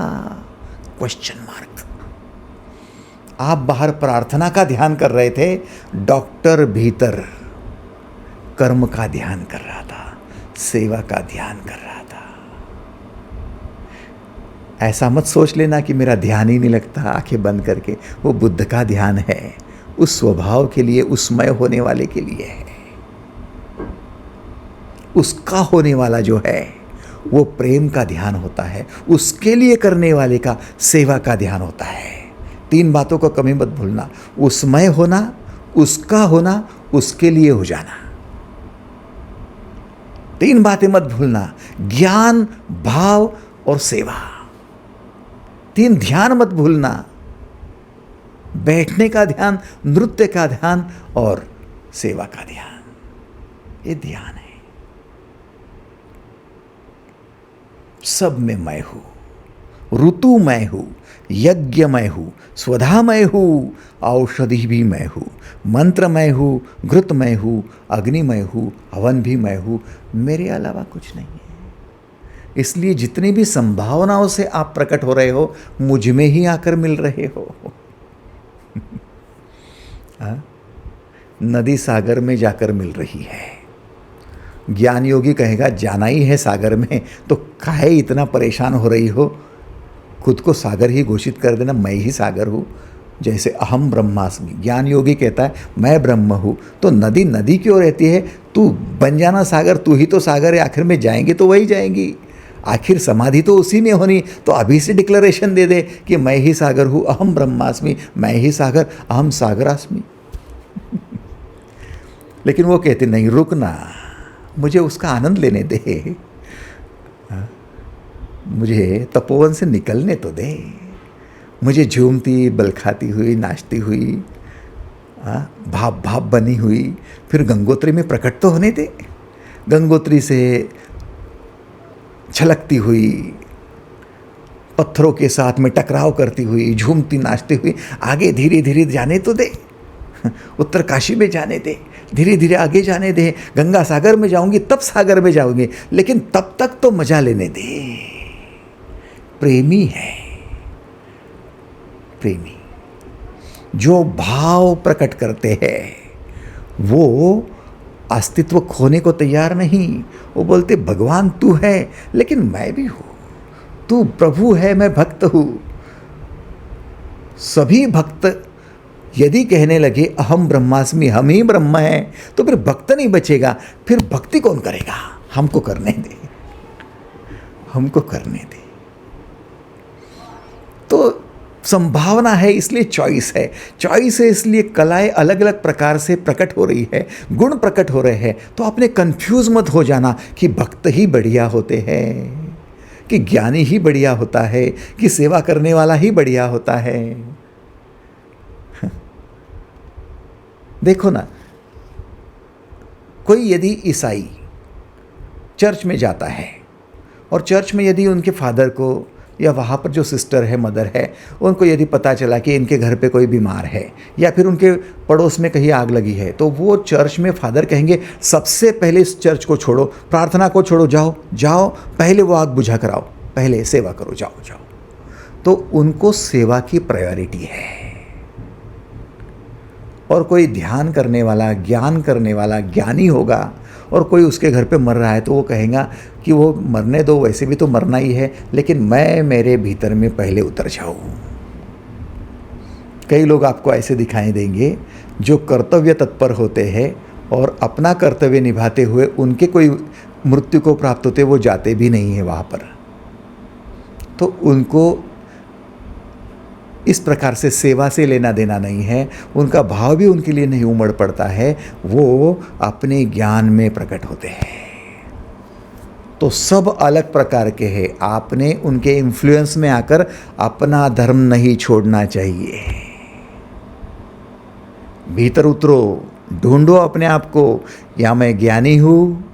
Question mark. आप बाहर प्रार्थना का ध्यान कर रहे थे, डॉक्टर भीतर कर्म का ध्यान कर रहा था, सेवा का ध्यान कर रहा था। ऐसा मत सोच लेना कि मेरा ध्यान ही नहीं लगता आंखें बंद करके, वो बुद्ध का ध्यान है, उस स्वभाव के लिए, उसमय होने वाले के लिए है। उसका होने वाला जो है वो प्रेम का ध्यान होता है, उसके लिए करने वाले का सेवा का ध्यान होता है। 3 बातों को कभी मत भूलना, उसमय होना, उसका होना, उसके लिए हो जाना। 3 बातें मत भूलना, ज्ञान, भाव और सेवा। 3 ध्यान मत भूलना, बैठने का ध्यान, नृत्य का ध्यान और सेवा का ध्यान। ये ध्यान है। सब में मैं हूं, ऋतु मैं हूं, यज्ञ मैं हूं, स्वधा मैं हूं, औषधि भी मैं हूं, मंत्र मैं हूं, घृत मैं हूं, अग्नि मैं हूं, हवन भी मैं हूं, मेरे अलावा कुछ नहीं है। इसलिए जितनी भी संभावनाओं से आप प्रकट हो रहे हो, मुझ में ही आकर मिल रहे हो। नदी सागर में जाकर मिल रही है। ज्ञान योगी कहेगा जाना ही है सागर में, तो काहे इतना परेशान हो रही हो? खुद को सागर ही घोषित कर देना, मैं ही सागर हूँ। जैसे अहम ब्रह्मास्मि, ज्ञान योगी कहता है मैं ब्रह्म हूँ, तो नदी नदी क्यों रहती है? तू बन जाना सागर, तू ही तो सागर है। आखिर में जाएंगे तो वही जाएंगी, आखिर समाधि तो उसी में होनी। तो अभी से डिक्लेरेशन दे दे कि मैं ही सागर हूँ, अहम ब्रह्मास्मि, मैं ही सागर, अहम सागरास्मि। लेकिन वो कहते नहीं, रुकना, मुझे उसका आनंद लेने दे, मुझे तपोवन से निकलने तो दे, मुझे झूमती बलखाती हुई, नाचती हुई, भाप भाप बनी हुई फिर गंगोत्री में प्रकट तो होने दे। गंगोत्री से छलकती हुई, पत्थरों के साथ में टकराव करती हुई, झूमती नाचती हुई आगे धीरे धीरे जाने तो दे। उत्तर काशी में जाने दे, धीरे धीरे आगे जाने दे। गंगा सागर में जाऊंगी तब सागर में जाऊंगी, लेकिन तब तक तो मजा लेने दे। प्रेमी है, प्रेमी जो भाव प्रकट करते हैं वो अस्तित्व खोने को तैयार नहीं। वो बोलते भगवान तू है लेकिन मैं भी हूं, तू प्रभु है मैं भक्त हूं। सभी भक्त यदि कहने लगे अहम ब्रह्मास्मि, हम ही ब्रह्म हैं, तो फिर भक्त नहीं बचेगा। फिर भक्ति कौन करेगा? हमको करने दे, हमको करने दे। तो संभावना है इसलिए चॉइस है, चॉइस है इसलिए कलाएं अलग अलग प्रकार से प्रकट हो रही है, गुण प्रकट हो रहे हैं। तो आपने कंफ्यूज मत हो जाना कि भक्त ही बढ़िया होते हैं, कि ज्ञानी ही बढ़िया होता है, कि सेवा करने वाला ही बढ़िया होता है। देखो ना, कोई यदि ईसाई चर्च में जाता है और चर्च में यदि उनके फादर को या वहाँ पर जो सिस्टर है, मदर है, उनको यदि पता चला कि इनके घर पे कोई बीमार है या फिर उनके पड़ोस में कहीं आग लगी है, तो वो चर्च में फादर कहेंगे सबसे पहले इस चर्च को छोड़ो, प्रार्थना को छोड़ो, जाओ जाओ पहले वो आग बुझा कराओ, पहले सेवा करो, जाओ जाओ। तो उनको सेवा की प्रायोरिटी है। और कोई ध्यान करने वाला, ज्ञान करने वाला ज्ञानी होगा और कोई उसके घर पे मर रहा है, तो वो कहेगा कि वो मरने दो, वैसे भी तो मरना ही है, लेकिन मैं मेरे भीतर में पहले उतर जाऊँ। कई लोग आपको ऐसे दिखाई देंगे जो कर्तव्य तत्पर होते हैं और अपना कर्तव्य निभाते हुए उनके कोई मृत्यु को प्राप्त होते वो जाते भी नहीं है वहाँ पर। तो उनको इस प्रकार से सेवा से लेना देना नहीं है, उनका भाव भी उनके लिए नहीं उमड़ पड़ता है, वो अपने ज्ञान में प्रकट होते हैं। तो सब अलग प्रकार के हैं। आपने उनके इन्फ्लुएंस में आकर अपना धर्म नहीं छोड़ना चाहिए। भीतर उतरो, ढूंढो अपने आप को, या मैं ज्ञानी हूँ,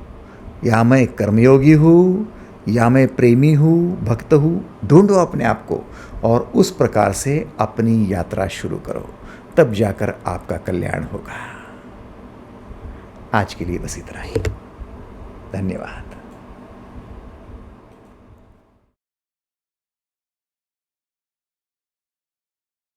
या मैं कर्मयोगी हूँ, या मैं प्रेमी हूँ, भक्त हूँ। ढूंढो अपने आप को और उस प्रकार से अपनी यात्रा शुरू करो, तब जाकर आपका कल्याण होगा। आज के लिए बस इतना ही। धन्यवाद।